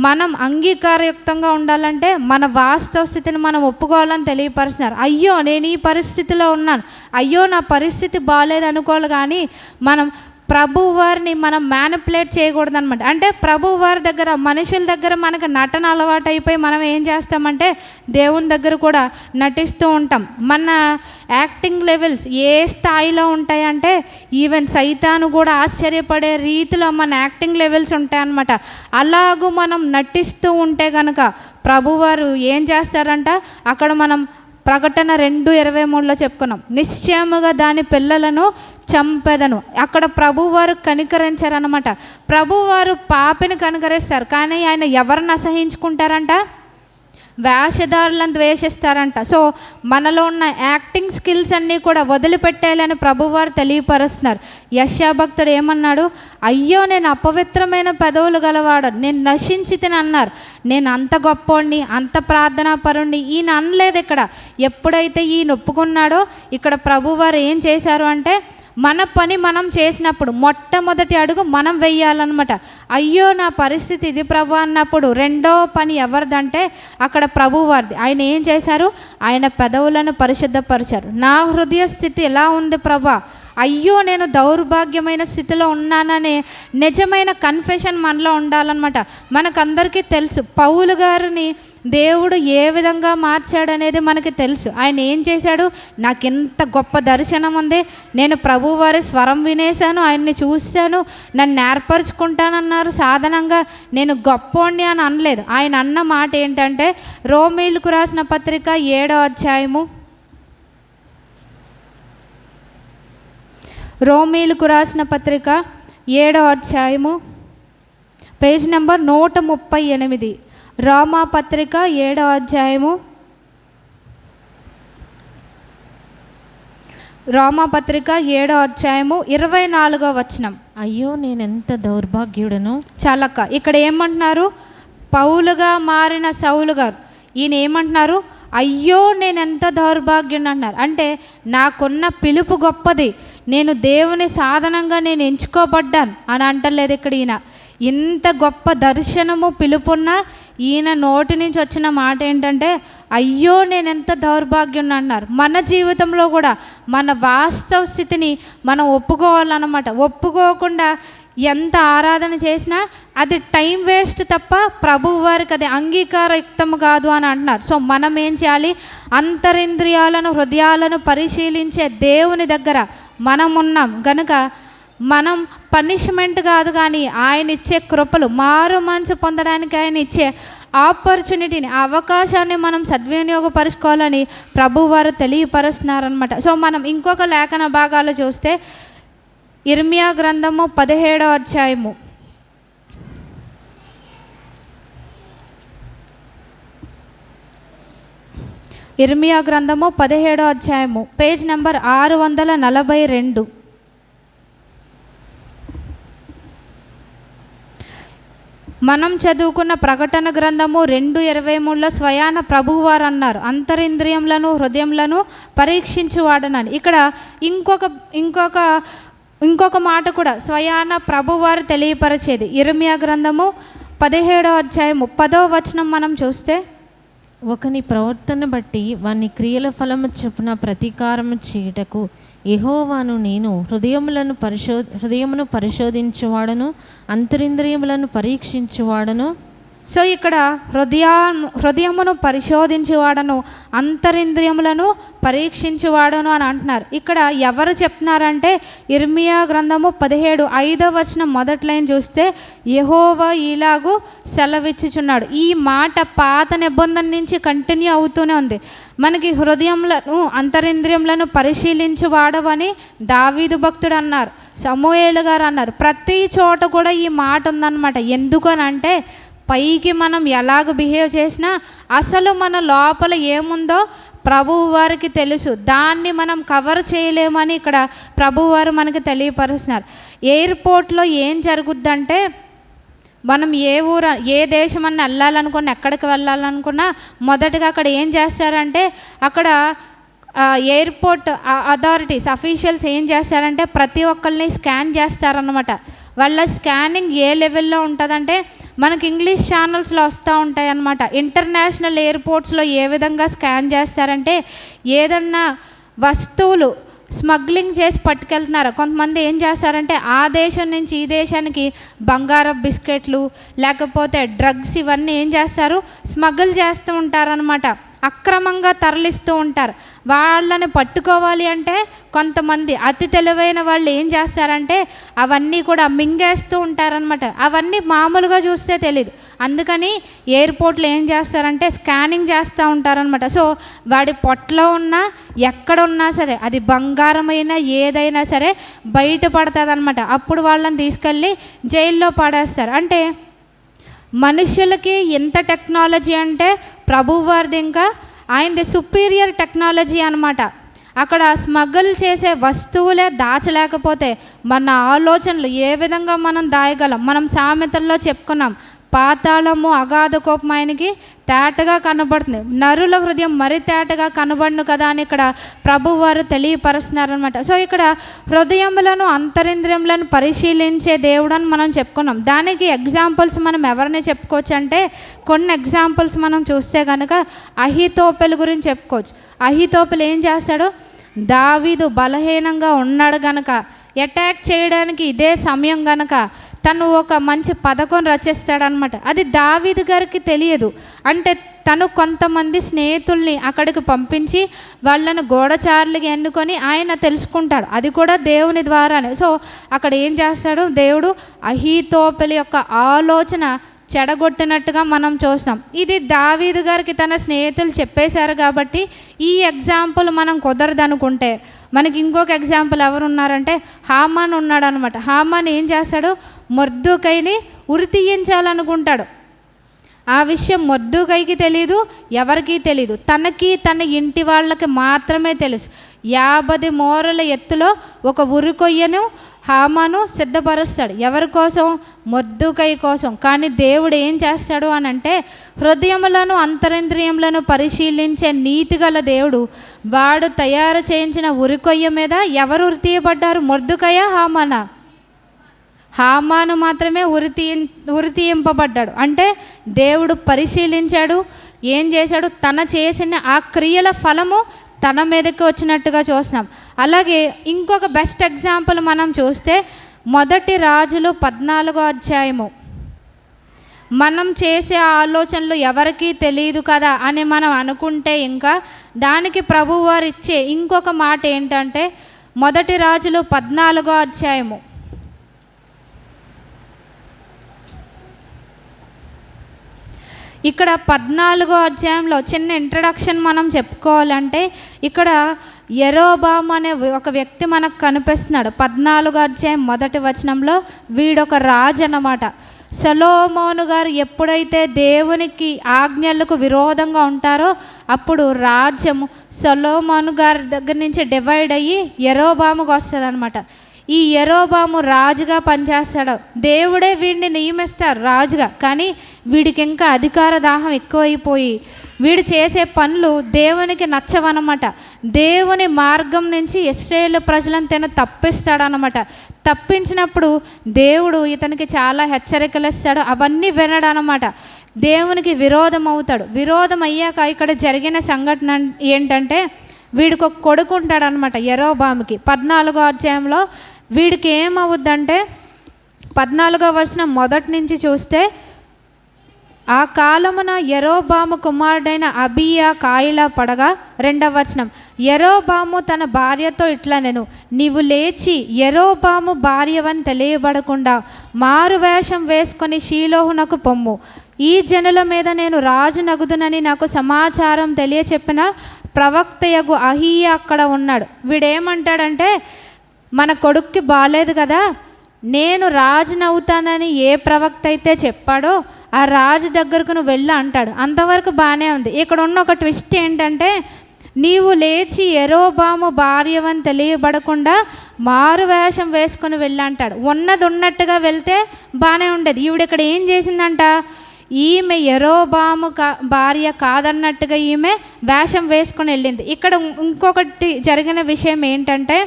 మనం అంగీకారయుక్తంగా ఉండాలంటే మన వాస్తవ స్థితిని మనం ఒప్పుకోవాలని తెలియపరుస్తున్నారు. అయ్యో నేను ఈ పరిస్థితిలో ఉన్నాను, అయ్యో నా పరిస్థితి బాగాలేదు అనుకోవాలి. కానీ మనం ప్రభువారిని మనం మ్యానిపులేట్ చేయకూడదు అనమాట. అంటే ప్రభువారి దగ్గర, మనుషుల దగ్గర మనకు నటన అలవాటు అయిపోయి మనం ఏం చేస్తామంటే దేవుని దగ్గర కూడా నటిస్తూ ఉంటాం. మన యాక్టింగ్ లెవెల్స్ ఏ స్థాయిలో ఉంటాయంటే ఈవెన్ సైతాను కూడా ఆశ్చర్యపడే రీతిలో మన యాక్టింగ్ లెవెల్స్ ఉంటాయన్నమాట. అలాగూ మనం నటిస్తూ ఉంటే కనుక ప్రభువారు ఏం చేస్తారంట, అక్కడ మనం ప్రకటన 2:23లో చెప్పుకున్నాం, నిశ్చయముగా దాని పిల్లలను చంపెదను. అక్కడ ప్రభువారు కనికరించారనమాట. ప్రభువారు పాపిని కనికరిస్తారు, కానీ ఆయన ఎవరిని అసహించుకుంటారంట? వేషధారులను ద్వేషిస్తారంట. సో మనలో ఉన్న యాక్టింగ్ స్కిల్స్ అన్నీ కూడా వదిలిపెట్టేయాలని ప్రభువారు తెలియపరుస్తున్నారు. యెషయా భక్తుడు ఏమన్నాడు? అయ్యో నేను అపవిత్రమైన పెదవులు గలవాడు, నేను నశించితిని అన్నారు. నేను అంత గొప్పోడిని, అంత ప్రార్థనా పరుణ్ణి ఈయన అనలేదు. ఇక్కడ ఎప్పుడైతే ఈయన ఒప్పుకున్నాడో, ఇక్కడ ప్రభువారు ఏం చేశారు అంటే, మన పని మనం చేసినప్పుడు మొట్టమొదటి అడుగు మనం వెయ్యాలన్నమాట. అయ్యో నా పరిస్థితి ఇది ప్రభు అన్నప్పుడు రెండో పని ఎవరిదంటే అక్కడ ప్రభువారిది. ఆయన ఏం చేశారు? ఆయన పెదవులను పరిశుద్ధపరిచారు. నా హృదయ స్థితి ఎలా ఉంది ప్రభా, అయ్యో నేను దౌర్భాగ్యమైన స్థితిలో ఉన్నాననే నిజమైన కన్ఫెషన్ మనలో ఉండాలన్నమాట. మనకందరికీ తెలుసు పౌలు గారిని దేవుడు ఏ విధంగా మార్చాడనేది మనకి తెలుసు. ఆయన ఏం చేశాడు? నాకు ఎంత గొప్ప దర్శనం ఉంది, నేను ప్రభువారి స్వరం వినేశాను, ఆయన్ని చూశాను, నన్ను ఏర్పరచుకుంటానన్నారు సాధనంగా, నేను గొప్పోడిని అని అనలేదు. ఆయన అన్న మాట ఏంటంటే, రోమీయులకు రాసిన పత్రిక 7వ అధ్యాయము, రోమీయులకు రాసిన పత్రిక 7వ అధ్యాయము పేజ్ నెంబర్ 138. రోమా పత్రిక 7వ అధ్యాయము, రోమా పత్రిక 7వ అధ్యాయము 24వ వచనం. అయ్యో నేనెంత దౌర్భాగ్యుడను. చాలక్క ఇక్కడ ఏమంటున్నారు? పౌలుగా మారిన సౌలు గారు ఈయన ఏమంటున్నారు? అయ్యో నేనెంత దౌర్భాగ్యుని అన్నారు. అంటే నాకున్న పిలుపు గొప్పది, నేను దేవుని సాధనంగా నేను ఎంచుకోబడ్డాను అని అంటలేదు ఇక్కడ ఈయన. ఇంత గొప్ప దర్శనము పిలుపున్న ఈయన నోటి నుంచి వచ్చిన మాట ఏంటంటే, అయ్యో నేనెంత దౌర్భాగ్యుని అన్నారు. మన జీవితంలో కూడా మన వాస్తవ స్థితిని మనం ఒప్పుకోవాలన్నమాట. ఒప్పుకోకుండా ఎంత ఆరాధన చేసినా అది టైం వేస్ట్ తప్ప ప్రభువు వారికి అది అంగీకారయుక్తం కాదు అని అంటున్నారు. సో మనం ఏం చేయాలి? అంతరింద్రియాలను, హృదయాలను పరిశీలించే దేవుని దగ్గర మనం ఉన్నాం గనుక మనం పనిష్మెంట్ కాదు, కానీ ఆయన ఇచ్చే కృపలు, మారు మనసు పొందడానికి ఆయన ఇచ్చే ఆపర్చునిటీని, అవకాశాన్ని మనం సద్వినియోగపరుచుకోవాలని ప్రభువారు తెలియపరుస్తున్నారనమాట. సో మనం ఇంకొక లేఖన భాగాలు చూస్తే ఇర్మియా గ్రంథము 17వ అధ్యాయము, ఇర్మియా గ్రంథము 17వ అధ్యాయము పేజ్ నెంబర్ 642. మనం చదువుకున్న ప్రకటన గ్రంథము 2:23లో స్వయాన ప్రభువారు అన్నారు, అంతరింద్రియములను హృదయములను పరీక్షించువాడనని. ఇక్కడ ఇంకొక మాట కూడా స్వయాన ప్రభువారు తెలియపరిచేది. ఇర్మియా గ్రంథము 17వ అధ్యాయము 10వ వచనం మనం చూస్తే, ఒకని ప్రవర్తన బట్టి వాని క్రియల ఫలము చొప్పున ప్రతీకారము చేయుటకు యెహోవాను నేను హృదయమును పరిశోధించువాడను, అంతరింద్రియములను పరీక్షించువాడను. సో ఇక్కడ హృదయమును పరిశోధించువాడను, అంతరింద్రియములను పరీక్షించువాడను అని అంటున్నారు. ఇక్కడ ఎవరు చెప్తున్నారంటే ఇర్మియా గ్రంథము 17:5వ వచనం మొదటి లైన్ చూస్తే, యెహోవా ఇలాగు సెలవిచ్చుచున్నాడు. ఈ మాట పాత నిబంధన నుంచి కంటిన్యూ అవుతూనే ఉంది. మనకి హృదయములను అంతరింద్రియములను పరిశీలించువాడవని దావీదు భక్తుడు అన్నారు, సమూయేలు గారు అన్నారు. ప్రతి చోట కూడా ఈ మాట ఉందన్నమాట. ఎందుకనంటే పైకి మనం ఎలాగ బిహేవ్ చేసినా అసలు మన లోపల ఏముందో ప్రభువు వారికి తెలుసు. దాన్ని మనం కవర్ చేయలేమని ఇక్కడ ప్రభువారు మనకి తెలియపరుస్తున్నారు. ఎయిర్పోర్ట్లో ఏం జరుగుద్దంటే, మనం ఏ దేశమన్నా వెళ్ళాలనుకున్నా, ఎక్కడికి వెళ్ళాలనుకున్నా మొదటగా అక్కడ ఏం చేస్తారంటే, అక్కడ ఎయిర్పోర్ట్ అథారిటీస్ అఫీషియల్స్ ఏం చేస్తారంటే ప్రతి ఒక్కరిని స్కాన్ చేస్తారన్నమాట. వాళ్ళ స్కానింగ్ ఏ లెవెల్లో ఉంటుందంటే, మనకి ఇంగ్లీష్ ఛానల్స్లో వస్తూ ఉంటాయి అన్నమాట. ఇంటర్నేషనల్ ఎయిర్పోర్ట్స్లో ఏ విధంగా స్కాన్ చేస్తారంటే, ఏదన్నా వస్తువులు స్మగ్లింగ్ చేసి పట్టుకెళ్తున్నారు. కొంతమంది ఏం చేస్తారంటే ఆ దేశం నుంచి ఈ దేశానికి బంగారపు బిస్కెట్లు లేకపోతే డ్రగ్స్ ఇవన్నీ ఏం చేస్తారు, స్మగుల్ చేస్తూ ఉంటారనమాట. అక్రమంగా తరలిస్తూ ఉంటారు. వాళ్ళని పట్టుకోవాలి అంటే కొంతమంది అతి తెలివైన వాళ్ళు ఏం చేస్తారంటే అవన్నీ కూడా మింగేస్తూ ఉంటారనమాట. అవన్నీ మామూలుగా చూస్తే తెలియదు. అందుకని ఎయిర్పోర్ట్లో ఏం చేస్తారంటే స్కానింగ్ చేస్తూ ఉంటారనమాట. సో వాడి పొట్టలో ఉన్నా ఎక్కడ ఉన్నా సరే, అది బంగారమైనా ఏదైనా సరే బయటపడుతుంది అనమాట. అప్పుడు వాళ్ళని తీసుకెళ్ళి జైల్లో పడేస్తారు. అంటే మనుషులకి ఎంత టెక్నాలజీ అంటే ప్రభువారిది ఇంకా ఆయనది సుపీరియర్ టెక్నాలజీ అనమాట. అక్కడ స్మగుల్ చేసే వస్తువులే దాచలేకపోతే మన ఆలోచనలు ఏ విధంగా మనం దాయగలం? మనం సామెతల్లో చెప్పుకున్నాం, పాతాళము అగాధ కోపం ఆయనకి తేటగా కనబడుతుంది, నరుల హృదయం మరి తేటగా కనబడును కదా అని ఇక్కడ ప్రభువారు తెలియపరుస్తున్నారనమాట. సో ఇక్కడ హృదయములను అంతరింద్రియములను పరిశీలించే దేవుడు అని మనం చెప్పుకున్నాం. దానికి ఎగ్జాంపుల్స్ మనం ఎవరిని చెప్పుకోవచ్చు అంటే, కొన్ని ఎగ్జాంపుల్స్ మనం చూస్తే కనుక అహీతోపెలు గురించి చెప్పుకోవచ్చు. అహీతోపెలు ఏం చేస్తాడు, దావీదు బలహీనంగా ఉన్నాడు గనక, అటాక్ చేయడానికి ఇదే సమయం గనక తను ఒక మంచి పథకం రచిస్తాడనమాట. అది దావీదు గారికి తెలియదు. అంటే తను కొంతమంది స్నేహితుల్ని అక్కడికి పంపించి వాళ్ళను గూఢచారులుగా ఎన్నుకొని ఆయన తెలుసుకుంటాడు. అది కూడా దేవుని ద్వారానే. సో అక్కడ ఏం చేస్తాడు, దేవుడు అహీతోపెలు యొక్క ఆలోచన చెడగొట్టినట్టుగా మనం చూస్తాం. ఇది దావీదు గారికి తన స్నేహితులు చెప్పేశారు కాబట్టి ఈ ఎగ్జాంపుల్ మనం కుదరదనుకుంటే, మనకి ఇంకొక ఎగ్జాంపుల్ ఎవరు ఉన్నారంటే హామాన్ ఉన్నాడు అనమాట. హామాన్ ఏం చేస్తాడు, మొర్దెకైని ఉరి తీయించాలనుకుంటాడు. ఆ విషయం మొర్దెకైకి తెలీదు, ఎవరికీ తెలీదు. తనకి తన ఇంటి వాళ్ళకి మాత్రమే తెలుసు. 50 మూరల ఎత్తులో ఒక ఉరి కొయ్యను హామాను సిద్ధపరుస్తాడు. ఎవరి కోసం? మొర్దెకై కోసం. కానీ దేవుడు ఏం చేస్తాడు అని అంటే, హృదయములను అంతరింద్రియములను పరిశీలించే నీతిగల దేవుడు, వాడు తయారు చేయించిన ఉరికొయ్య మీద ఎవరు ఉరి తీయబడ్డారు? మొర్దెకయా, హామానా? హామాను మాత్రమే ఉరి తీయింపబడ్డాడు. అంటే దేవుడు పరిశీలించాడు, ఏం చేశాడు, తన చేసిన ఆ క్రియల ఫలము తన మీదకి వచ్చినట్టుగా చూస్తున్నాం. అలాగే ఇంకొక బెస్ట్ ఎగ్జాంపుల్ మనం చూస్తే 1 రాజులు 14వ అధ్యాయము. మనం చేసే ఆలోచనలు ఎవరికీ తెలియదు కదా అని మనం అనుకుంటే, ఇంకా దానికి ప్రభువారు ఇచ్చే ఇంకొక మాట ఏంటంటే 1 రాజులు 14వ అధ్యాయము. ఇక్కడ 14వ అధ్యాయంలో చిన్న ఇంట్రడక్షన్ మనం చెప్పుకోవాలంటే, ఇక్కడ యెరోబాము అనే ఒక వ్యక్తి మనకు కనిపిస్తున్నాడు. 14వ అధ్యాయం 1వ వచనంలో వీడొక రాజు అన్నమాట. సొలొమోను గారు ఎప్పుడైతే దేవునికి ఆజ్ఞలకు విరోధంగా ఉంటారో అప్పుడు రాజ్యము సొలొమోను గారి దగ్గర నుంచి డివైడ్ అయ్యి యెరోబాముకు వస్తుంది అనమాట. ఈ యెరోబాము రాజుగా పనిచేస్తాడు, దేవుడే వీడిని నియమిస్తారు రాజుగా. కానీ వీడికి ఇంకా అధికార దాహం ఎక్కువైపోయి వీడు చేసే పనులు దేవునికి నచ్చవన్నమాట. దేవుని మార్గం నుంచి ఇశ్రాయేలు ప్రజలను తను తప్పిస్తాడనమాట. తప్పించినప్పుడు దేవుడు ఇతనికి చాలా హెచ్చరికలు ఇస్తాడు, అవన్నీ వినడనమాట. దేవునికి విరోధం అవుతాడు. విరోధం అయ్యాక ఇక్కడ జరిగిన సంఘటన ఏంటంటే, వీడికి ఒక కొడుకు ఉంటాడనమాట యెరోబాముకి. 14వ అధ్యాయంలో వీడికి ఏమవుద్దంటే 14వ వచనం మొదటి నుంచి చూస్తే, ఆ కాలమున యెరోబాము కుమారుడైన అబీయా కాయిలా పడగా, 2వ వచనం, యెరోబాము తన భార్యతో ఇట్లా నేను, నీవు లేచి యెరోబాము భార్యవని తెలియబడకుండా మారువేషం వేసుకొని షీలోహునకు పొమ్ము. ఈ జనుల మీద నేను రాజు నగుదునని నాకు సమాచారం తెలియచెప్పిన ప్రవక్తయగు అహీయా అక్కడ ఉన్నాడు. వీడేమంటాడంటే, మన కొడుక్కి బాలేదు కదా, నేను రాజునవుతానని ఏ ప్రవక్త అయితే చెప్పాడో ఆ రాజు దగ్గరకు నువ్వు వెళ్ళా అంటాడు. అంతవరకు బాగానే ఉంది. ఇక్కడ ఉన్న ఒక ట్విస్ట్ ఏంటంటే, నీవు లేచి యెరోబాము భార్యవని తెలియబడకుండా మారు వేషం వేసుకొని వెళ్ళంటాడు. ఉన్నది ఉన్నట్టుగా వెళ్తే బాగానే ఉండేది. ఈవిడ ఇక్కడ ఏం చేసిందంట, ఈమె యెరోబాము భార్య కాదన్నట్టుగా ఈమె వేషం వేసుకొని వెళ్ళింది. ఇక్కడ ఇంకొకటి జరిగిన విషయం ఏంటంటే,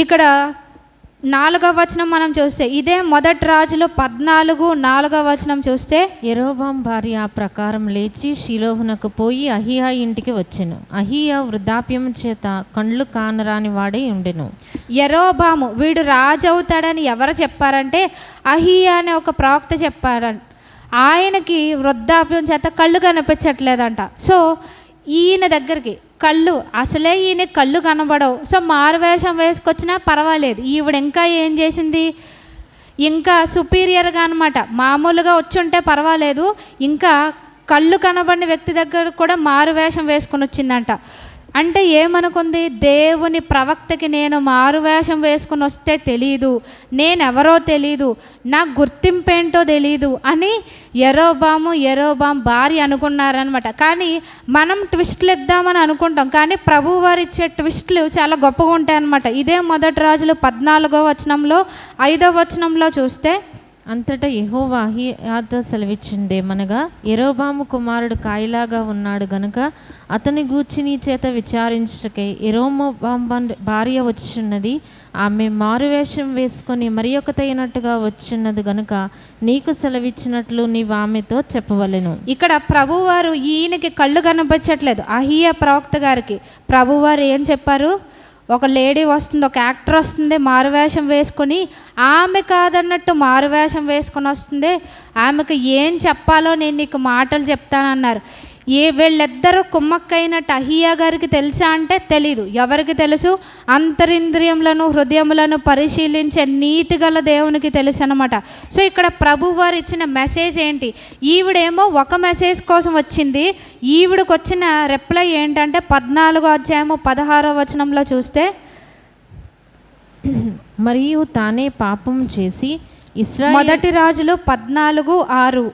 ఇక్కడ 4వ వచనం మనం చూస్తే, ఇదే మొదటి రాజులో 14:4 వచనం చూస్తే, యెరోబాము భార్య ఆ ప్రకారం లేచి షిలోహునకు పోయి అహీయా ఇంటికి వచ్చెను. అహీయా వృద్ధాప్యము చేత కండ్లు కానరాని వాడై ఉండెను. యెరోబాము వీడు రాజు అవుతాడని ఎవరు చెప్పారంటే, అహీయా అనే ఒక ప్రవక్త చెప్పారంట. ఆయనకి వృద్ధాప్యం చేత కళ్ళు కనిపించట్లేదంట. సో ఈయన దగ్గరికి కళ్ళు, అసలే ఈయన కళ్ళు కనబడవు. సో మారువేషం వేసుకొచ్చినా పర్వాలేదు. ఈవిడ ఇంకా ఏం చేసింది, ఇంకా సుపీరియర్గా అనమాట. మామూలుగా వచ్చుంటే పర్వాలేదు, ఇంకా కళ్ళు కనబడిన వ్యక్తి దగ్గర కూడా మారువేషం వేసుకొని వచ్చిందంట. అంటే ఏమనుకుంది, దేవుని ప్రవక్తకి నేను మారువేషం వేసుకుని వస్తే తెలీదు, నేనెవరో తెలీదు, నా గుర్తింపేంటో తెలీదు అని యెరోబాము భార్య అనుకున్నారనమాట. కానీ మనం ట్విస్ట్లు ఇద్దామని అనుకుంటాం, కానీ ప్రభువు వారు ఇచ్చే ట్విస్ట్లు చాలా గొప్పగా ఉంటాయి అన్నమాట. ఇదే మొదటి రాజులు 14వ వచనంలో 5వ వచనంలో చూస్తే, అంతటా యెహోవా అహీయాతో సెలవిచ్చిందేమనగా, యెరోబాము కుమారుడు కాయిలాగా ఉన్నాడు గనుక అతని గూర్చి నీ చేత విచారించుటకై యెరోబాము భార్య వచ్చున్నది, ఆమె మారువేషం వేసుకొని మరి ఒకతైనట్టుగా వచ్చున్నది గనుక నీకు సెలవిచ్చినట్లు నీవు ఆమెతో చెప్పవలెను. ఇక్కడ ప్రభువారు ఈయనకి కళ్ళు కనిపించట్లేదు, అహీయా ప్రవక్త గారికి ప్రభువారు ఏం చెప్పారు, ఒక లేడీ వస్తుంది, ఒక యాక్టర్ వస్తుంది మారువేషం వేసుకొని, ఆమె కాదన్నట్టు మారువేషం వేసుకొని వస్తుంది, ఆమెకు ఏం చెప్పాలో నేను నీకు మాటలు చెప్తానన్నారు. వీళ్ళిద్దరూ కుమ్మక్కైనట్టు అహీయా గారికి తెలుసా అంటే తెలీదు. ఎవరికి తెలుసు, అంతరింద్రియములను హృదయములను పరిశీలించే నీతి గల దేవునికి తెలుసు అనమాట. సో ఇక్కడ ప్రభు వారు ఇచ్చిన మెసేజ్ ఏంటి, ఈవిడేమో ఒక మెసేజ్ కోసం వచ్చింది, ఈవిడకు వచ్చిన రిప్లై ఏంటంటే 14వ అధ్యాయము 16వ వచనంలో చూస్తే, మరియు తానే పాపం చేసి మొదటి రాజులు 14:6.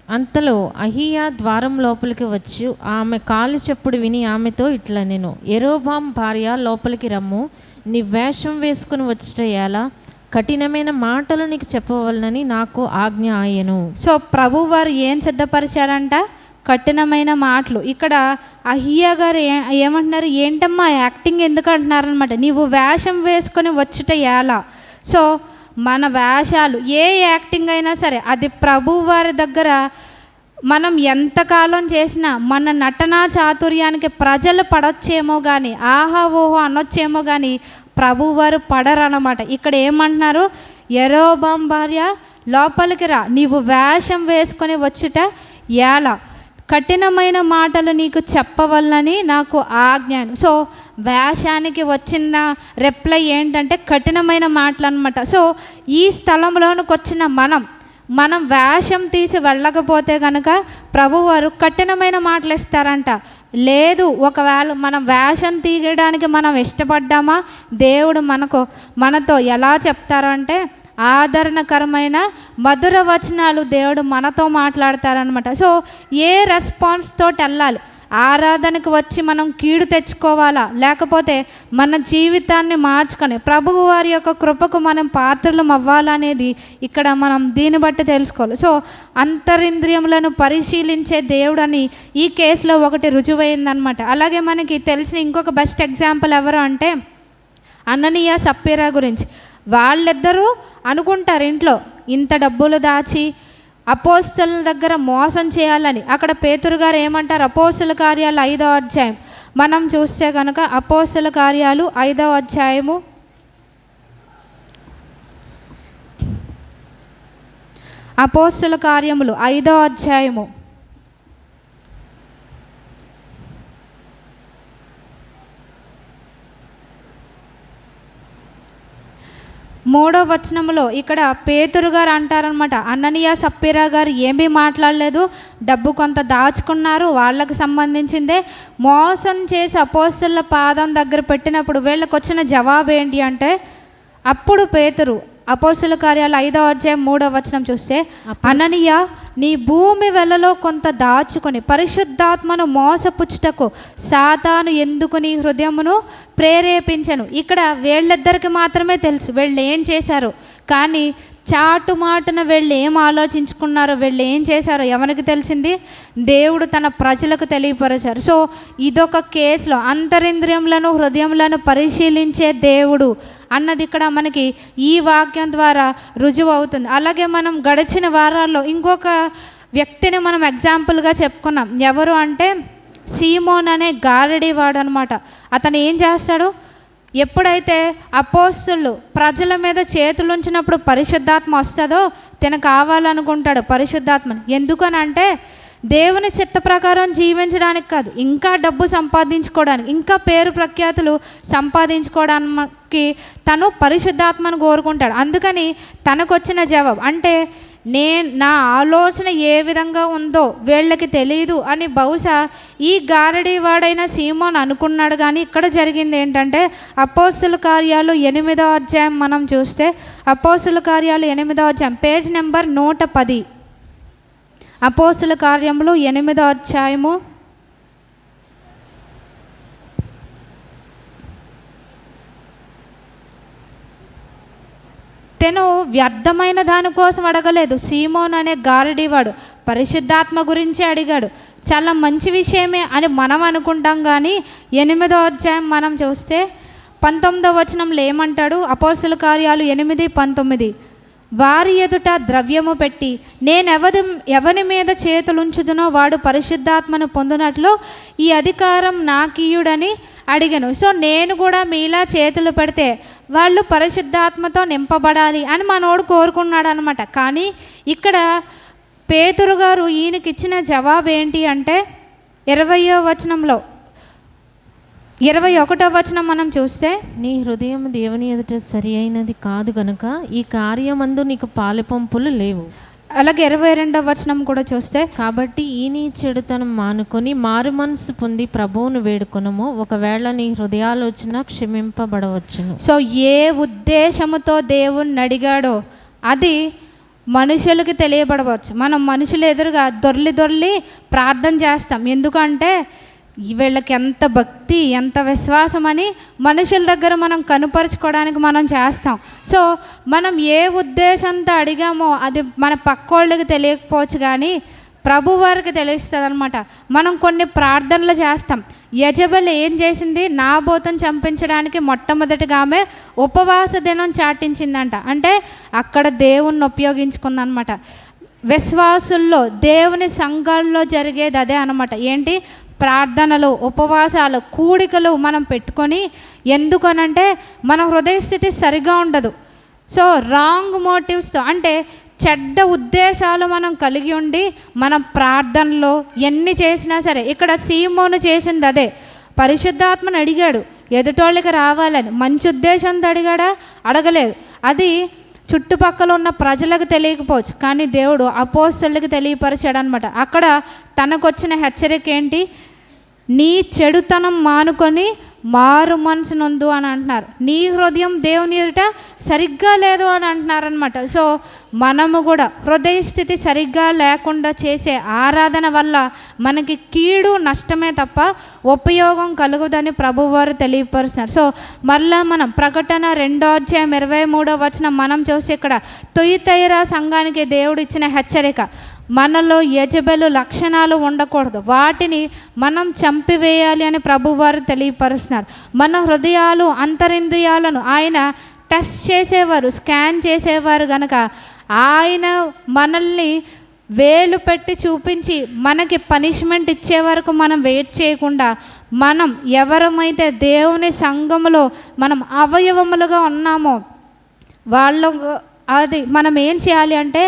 అంతలో అహీయా ద్వారం లోపలికి వచ్చి ఆమె కాలు చెప్పుడు విని ఆమెతో ఇట్లా నేను, యెరోబాము భార్య లోపలికి రమ్ము, నీ వేషం వేసుకుని వచ్చుట ఎలా, కఠినమైన మాటలు నీకు చెప్పవలనని నాకు ఆజ్ఞ ఆయను. సో ప్రభు వారు ఏం సిద్ధపరిచారంట, కఠినమైన మాటలు. ఇక్కడ అహీయా గారు ఏమంటున్నారు, ఏంటమ్మా యాక్టింగ్ ఎందుకు అంటున్నారనమాట, నీవు వేషం వేసుకొని వచ్చుట ఎలా. సో మన వేషాలు ఏ యాక్టింగ్ అయినా సరే అది ప్రభు వారి దగ్గర మనం ఎంతకాలం చేసినా మన నటనా చాతుర్యానికి ప్రజలు పడొచ్చేమో కానీ, ఆహా ఓహో అనొచ్చేమో కానీ ప్రభువారు పడరన్నమాట. ఇక్కడ ఏమంటున్నారు, యెరోబాము భార్య లోపలికి రా, నీవు వేషం వేసుకొని వచ్చుట ఎలా, కఠినమైన మాటలు నీకు చెప్పవలనని నాకు ఆజ్ఞాను. సో వేషానికి వచ్చిన రిప్లై ఏంటంటే కఠినమైన మాటలు అనమాట. సో ఈ స్థలంలోనికి వచ్చిన మనం వేషం తీసి వెళ్ళకపోతే కనుక ప్రభువారు కఠినమైన మాటలు ఇస్తారంట. లేదు, ఒకవేళ మనం వేషం తీయడానికి మనం ఇష్టపడ్డామా, దేవుడు మనతో ఎలా చెప్తారంటే ఆదరణకరమైన మధుర వచనాలు దేవుడు మనతో మాట్లాడతారనమాట. సో ఏ రెస్పాన్స్ తోటి వెళ్ళాలి, ఆరాధనకు వచ్చి మనం కీడు తెచ్చుకోవాలా, లేకపోతే మన జీవితాన్ని మార్చుకొని ప్రభువు వారి యొక్క కృపకు మనం పాత్రలం అవ్వాలనేది ఇక్కడ మనం దీన్ని బట్టి తెలుసుకోవాలి. సో అంతరింద్రియములను పరిశీలించే దేవుడని ఈ కేసులో ఒకటి రుజువైందనమాట. అలాగే మనకి తెలిసిన ఇంకొక బెస్ట్ ఎగ్జాంపుల్ ఎవరు అంటే అననీయ సప్పీరా గురించి. వాళ్ళిద్దరూ అనుకుంటారు ఇంట్లో ఇంత డబ్బులు దాచి అపోస్తలుల దగ్గర మోసం చేయాలని. అక్కడ పేతురు గారు ఏమంటారు, అపోస్తల కార్యాలు 5వ అధ్యాయం మనం చూస్తే కనుక అపోస్తల కార్యాలు 5వ అధ్యాయము అపోస్తల కార్యములు 5వ అధ్యాయము 3వ వచనంలో ఇక్కడ పేతురు గారు అంటారనమాట, అననీయ సప్పీరా గారు ఏమీ మాట్లాడలేదు, డబ్బు కొంత దాచుకున్నారు, వాళ్ళకు సంబంధించిందే మోసం చేసి అపోస్తలుల పాదం దగ్గర పెట్టినప్పుడు వీళ్ళకి వచ్చిన జవాబు ఏంటి అంటే, అప్పుడు పేతురు అపోస్తల కార్యాలు 5వ అధ్యాయం 3వ వచనం చూస్తే, అననీయ నీ భూమి వెలలో కొంత దాచుకొని పరిశుద్ధాత్మను మోసపుచ్చుటకు సాతాను ఎందుకు నీ హృదయమును ప్రేరేపించను. ఇక్కడ వీళ్ళిద్దరికి మాత్రమే తెలుసు వీళ్ళు ఏం చేశారు, కానీ చాటుమాటున వీళ్ళు ఏం ఆలోచించుకున్నారో, వీళ్ళు ఏం చేశారో ఎవరికి తెలిసింది, దేవుడు తన ప్రజలకు తెలియపరిచారు. సో ఇదొక కేసులో అంతరింద్రియములను హృదయములను పరిశీలించే దేవుడు అన్నది ఇక్కడ మనకి ఈ వాక్యం ద్వారా రుజువు అవుతుంది. అలాగే మనం గడిచిన వారాల్లో ఇంకొక వ్యక్తిని మనం ఎగ్జాంపుల్గా చెప్పుకున్నాం. ఎవరు అంటే సీమోన్ అనే గారడీవాడు అనమాట. అతను ఏం చేస్తాడు, ఎప్పుడైతే అపోస్తలులు ప్రజల మీద చేతులు ఉంచినప్పుడు పరిశుద్ధాత్మ వస్తుందో తను కావాలనుకుంటాడు పరిశుద్ధాత్మని. ఎందుకనంటే దేవుని చిత్త ప్రకారం జీవించడానికి కాదు, ఇంకా డబ్బు సంపాదించుకోవడానికి, ఇంకా పేరు ప్రఖ్యాతులు సంపాదించుకోవడానికి తను పరిశుద్ధాత్మను కోరుకుంటాడు. అందుకని తనకు వచ్చిన జవాబు అంటే నా ఆలోచన ఏ విధంగా ఉందో వీళ్ళకి తెలియదు అని బహుశా ఈ గారడీ వాడైన సీమోన్ అనుకున్నాడు. కానీ ఇక్కడ జరిగింది ఏంటంటే అపోస్తల కార్యాలు 8వ అధ్యాయం మనం చూస్తే, అపోస్తల కార్యాలు 8వ అధ్యాయం పేజ్ నెంబర్ 110, అపోస్తల కార్యములు 8వ అధ్యాయము 10 వ్యర్థమైన దానికోసం అడగలేదు. సీమోన్ అనే గారడీవాడు పరిశుద్ధాత్మ గురించి అడిగాడు. చాలా మంచి విషయమే అని మనం అనుకుంటాం, కానీ 8వ అధ్యాయం మనం చూస్తే 19వ వచనంలో ఏమంటాడు, అపోస్తల కార్యాలు 8:19, వారి ఎదుట ద్రవ్యము పెట్టి ఎవని మీద చేతులుంచుదునో వాడు పరిశుద్ధాత్మను పొందినట్లు ఈ అధికారం నాకీయుడని అడిగాను. సో నేను కూడా మీలా చేతులు పెడితే వాళ్ళు పరిశుద్ధాత్మతో నింపబడాలి అని మనోడు కోరుకున్నాడు అనమాట. కానీ ఇక్కడ పేతురు గారు ఈయనకి ఇచ్చిన జవాబు ఏంటి అంటే 20వ వచనంలో 21వ వచనం మనం చూస్తే, నీ హృదయం దేవుని ఎదుట సరి అయినది కాదు గనుక ఈ కార్యమందు నీకు పాలెపంపులు లేవు. అలాగే 22వ వచనం కూడా చూస్తే, కాబట్టి ఈ నీ చెడుతనం మానుకొని మారు మనసు పొంది ప్రభువును వేడుకొనుము, ఒకవేళ నీ హృదయాలోచన క్షమింపబడవచ్చును. సో ఏ ఉద్దేశముతో దేవుణ్ణి అడిగాడో అది మనుషులకి తెలియబడవచ్చు. మనం మనుషుల ఎదురుగా దొర్లి ప్రార్థన చేస్తాం. ఎందుకంటే వీళ్ళకి ఎంత భక్తి ఎంత విశ్వాసం అని మనుషుల దగ్గర మనం కనుపరుచుకోవడానికి మనం చేస్తాం. సో మనం ఏ ఉద్దేశంతో అడిగామో అది మన పక్కోళ్ళకి తెలియకపోవచ్చు, కానీ ప్రభు వారికి తెలుస్తుంది అనమాట. మనం కొన్ని ప్రార్థనలు చేస్తాం. యజబెల్ ఏం చేసింది, నాబోతును చంపించడానికి మొట్టమొదటిగా ఆమె ఉపవాస దినం చాటించిందంట. అంటే అక్కడ దేవుణ్ణి ఉపయోగించుకుందనమాట. విశ్వాసుల్లో దేవుని సంఘాల్లో జరిగేది అదే అనమాట. ఏంటి, ప్రార్థనలు ఉపవాసాలు కూడికలు మనం పెట్టుకొని, ఎందుకనంటే మన హృదయ స్థితి సరిగా ఉండదు. సో రాంగ్ మోటివ్స్తో అంటే చెడ్డ ఉద్దేశాలు మనం కలిగి ఉండి మనం ప్రార్థనలో ఎన్ని చేసినా సరే, ఇక్కడ సీమోను చేసింది అదే. పరిశుద్ధాత్మను అడిగాడు ఎదుటోళ్ళకి రావాలని, మంచి ఉద్దేశంతో అడిగాడా, అడగలేదు. అది చుట్టుపక్కల ఉన్న ప్రజలకు తెలియకపోవచ్చు, కానీ దేవుడు అపోస్తలులకు తెలియపరిచాడు అనమాట. అక్కడ తనకు వచ్చిన హెచ్చరిక ఏంటి, నీ చెడుతనం మానుకొని మారు మనసు నొందు అని అంటున్నారు. నీ హృదయం దేవుని ఎదుట సరిగ్గా లేదు అని అంటున్నారనమాట. సో మనము కూడా హృదయ స్థితి సరిగ్గా లేకుండా చేసే ఆరాధన వల్ల మనకి కీడు నష్టమే తప్ప ఉపయోగం కలుగుదని ప్రభువారు తెలియపరుస్తున్నారు. సో మళ్ళా మనం ప్రకటన 2:23 మనం చూసి ఇక్కడ తుయతైరా సంఘానికి దేవుడు ఇచ్చిన హెచ్చరిక, మనలో యెజబెలు లక్షణాలు ఉండకూడదు, వాటిని మనం చంపివేయాలి అని ప్రభువారు తెలియపరుస్తున్నారు. మన హృదయాలు అంతరింద్రియాలను ఆయన టెస్ట్ చేసేవారు, స్కాన్ చేసేవారు కనుక ఆయన మనల్ని వేలు పెట్టి చూపించి మనకి పనిష్మెంట్ ఇచ్చే వరకు మనం వెయిట్ చేయకుండా, మనం ఎవరమైతే దేవుని సంఘములో మనం అవయవములుగా ఉన్నామో వాళ్ళు అది మనం ఏం చేయాలి అంటే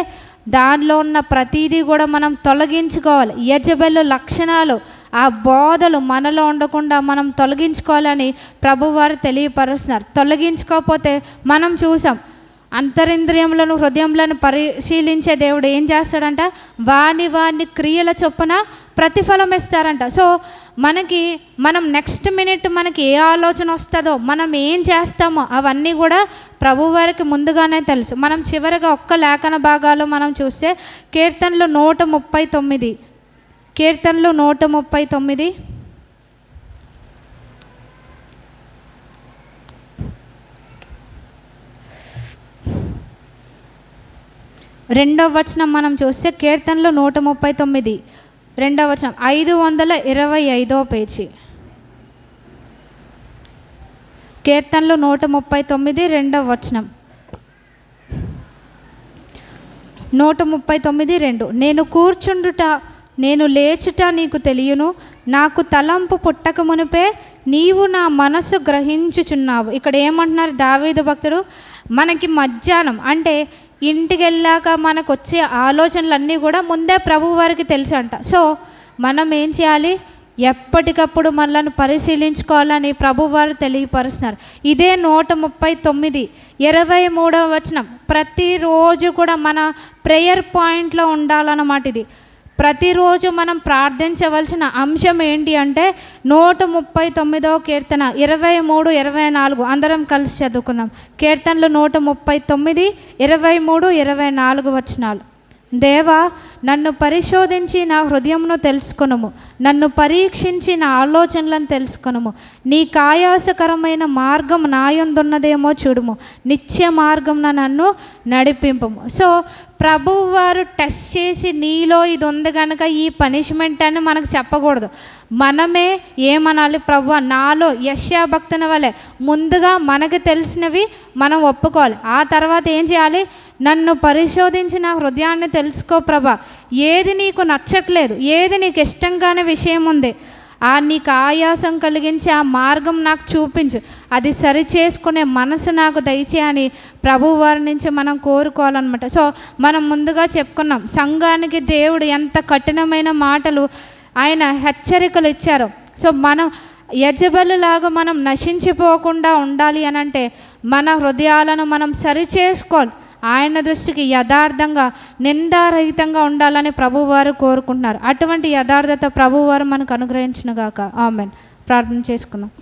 దానిలో ఉన్న ప్రతిదీ కూడా మనం తొలగించుకోవాలి. యెజబెలు లక్షణాలు, ఆ బోధలు మనలో ఉండకుండా మనం తొలగించుకోవాలని ప్రభువారు తెలియపరుస్తున్నారు. తొలగించుకోకపోతే మనం చూసాం, అంతరింద్రియములను హృదయములను పరిశీలించే దేవుడు ఏం చేస్తాడంట, వాని క్రియల చొప్పున ప్రతిఫలం ఇస్తారంట. సో మనం నెక్స్ట్ మినిట్ మనకి ఏ ఆలోచన వస్తుందో, మనం ఏం చేస్తామో అవన్నీ కూడా ప్రభువారికి ముందుగానే తెలుసు. మనం చివరిగా ఒక్క లేఖన భాగాలు మనం చూస్తే కీర్తనలు 139 2వ మనం చూస్తే కీర్తనలు 139 2వ 525 పేజీ. కీర్తనలు 139 139:2 నేను కూర్చుండుట నేను లేచుట నీకు తెలియను, నాకు తలంపు పుట్టక మునిపే నీవు నా మనసు గ్రహించుచున్నావు. ఇక్కడ ఏమంటున్నారు దావీదు భక్తుడు, మనకి మధ్యాహ్నం అంటే ఇంటికి వెళ్ళాక మనకు వచ్చే ఆలోచనలన్నీ కూడా ముందే ప్రభు వారికి తెలుసు అంట. సో మనం ఏం చేయాలి, ఎప్పటికప్పుడు మనల్ని పరిశీలించుకోవాలని ప్రభువారు తెలియపరుస్తున్నారు. ఇదే 139:23 ప్రతిరోజు కూడా మన ప్రేయర్ పాయింట్లో ఉండాలన్నమాట. ఇది ప్రతిరోజు మనం ప్రార్థించవలసిన అంశం ఏంటి అంటే 139వ కీర్తన 23, 24 అందరం కలిసి చదువుకుందాం. కీర్తనలు 139, 23, 24 దేవా, నన్ను పరిశోధించి నా హృదయమును తెలుసుకొనుము, నన్ను పరీక్షించి నా ఆలోచనలను తెలుసుకొనుము. నీ కాయాసకరమైన మార్గం నాయందున్నదేమో చూడుము, నిత్య మార్గం నన్ను నడిపింపము. సో ప్రభువు వారు టెస్ట్ చేసి నీలో ఇది ఉంది కనుక ఈ పనిష్మెంట్ అని మనకు చెప్పకూడదు. మనమే ఏమనాలి, ప్రభువా నాలో యెషయా భక్తుని వలె ముందుగా మనకు తెలిసినవి మనం ఒప్పుకోవాలి. ఆ తర్వాత ఏం చేయాలి, నన్ను పరిశోధించి నా హృదయాన్ని తెలుసుకో ప్రభా, ఏది నీకు నచ్చట్లేదు, ఏది నీకు ఇష్టంగానే విషయం ఉంది, నీకు ఆయాసం కలిగించి ఆ మార్గం నాకు చూపించు, అది సరి చేసుకునే మనసు నాకు దయచేయని ప్రభు వారి నుంచి మనం కోరుకోవాలన్నమాట. సో మనం ముందుగా చెప్పుకున్నాం, సంఘానికి దేవుడు ఎంత కఠినమైన మాటలు ఆయన హెచ్చరికలు ఇచ్చారు. సో మనం యెజబెలులాగా మనం నశించిపోకుండా ఉండాలి అని అంటే మన హృదయాలను మనం సరి చేసుకోవాలి. ఆయన దృష్టికి యథార్థంగా నిందారహితంగా ఉండాలని ప్రభువారు కోరుకుంటున్నారు. అటువంటి యథార్థత ప్రభువారు మనకు అనుగ్రహించునుగాక. ఆమెన్. ప్రార్థన చేసుకుందాం.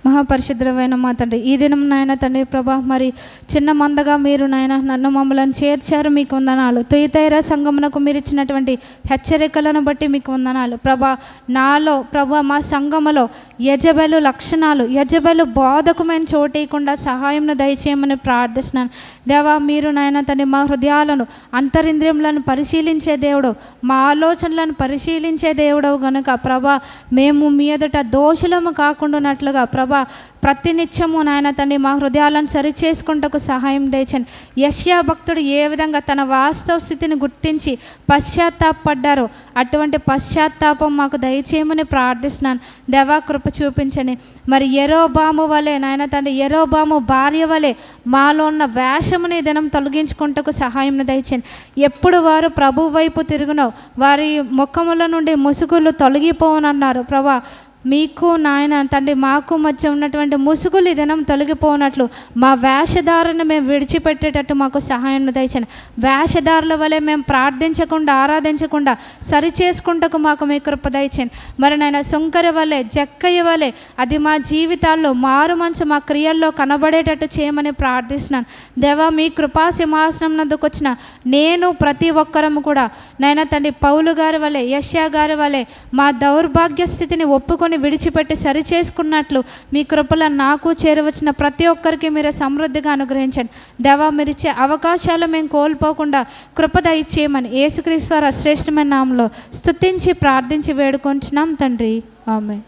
మహాపరిశుద్ధమైన మా తండ్రి, ఈ దినం నాయన తండ్రి ప్రభా, మరి చిన్న మందగా మీరు నాయన నన్ను మమ్మల్ని చేర్చారు, మీకు వందనాలు. తుయతైరా సంఘమునకు మీరు ఇచ్చినటువంటి హెచ్చరికలను బట్టి మీకు వందనాలు ప్రభా. నాలో ప్రభా మా సంఘములో యెజబెలు లక్షణాలు, యెజబెలు బోధకు మేము చోటేయకుండా సహాయంను దయచేయమని ప్రార్థిస్తున్నాను. దేవా, మీరు నాయన తండ్రి మా హృదయాలను అంతరింద్రియములను పరిశీలించే దేవుడు, మా ఆలోచనలను పరిశీలించే దేవుడవు గనుక ప్రభా, మేము మీ ఎదుట దోషులము కాకుండానట్లుగా ప్రభా ప్రతినిత్యము నాయన తండ్రి మా హృదయాలను సరిచేసుకుంటకు సహాయం దయచండి. యెషయా భక్తుడు ఏ విధంగా తన వాస్తవ స్థితిని గుర్తించి పశ్చాత్తాపడ్డారో అటువంటి పశ్చాత్తాపం మాకు దయచేయమని ప్రార్థిస్తున్నాను. దేవా, కృప చూపించండి. మరి యెరోబాము వలె నాయన తండ్రి, యెరోబాము భార్య వలె మాలో ఉన్న వేషముని దినం తొలగించుకుంటకు సహాయం దయచేయండి. ఎప్పుడు వారు ప్రభు వైపు తిరుగునో వారి ముఖముల నుండి ముసుగులు తొలగిపోవనన్నారు ప్రభా. మీకు నాయన తండ్రి మాకు మధ్య ఉన్నటువంటి ముసుగులు ఈ దినం తొలగిపోనట్లు మా వేషధారను మేము విడిచిపెట్టేటట్టు మాకు సహాయం దయచండి. వేషధారుల వలె మేము ప్రార్థించకుండా ఆరాధించకుండా సరి చేసుకుంటకు మాకు మీ కృప దయచండి. మరి నాయన సుంకరి వలె జక్కయ్య వలె అది మా జీవితాల్లో మారు మనసు మా క్రియల్లో కనబడేటట్టు చేయమని ప్రార్థిస్తున్నాను. దేవా, మీ కృపా సింహాసనం నందుకు వచ్చిన నేను ప్రతి ఒక్కరము కూడా నాయన తండ్రి పౌలు గారి వలె యెషయా గారి వలె మా దౌర్భాగ్య స్థితిని ఒప్పుకొని విడిచిపెట్టి సరి చేసుకున్నట్లు మీ కృపలో నాకు చేరవచ్చిన ప్రతి ఒక్కరికి మీరు సమృద్ధిగా అనుగ్రహించండి. దేవా, మీరు ఇచ్చే అవకాశాలు మేము కోల్పోకుండా కృప దయచేయమని యేసుక్రీస్తు వారి శ్రేష్టమైన నామములో స్తుతించి ప్రార్థించి వేడుకొంచున్నాం తండ్రి. ఆమేన్.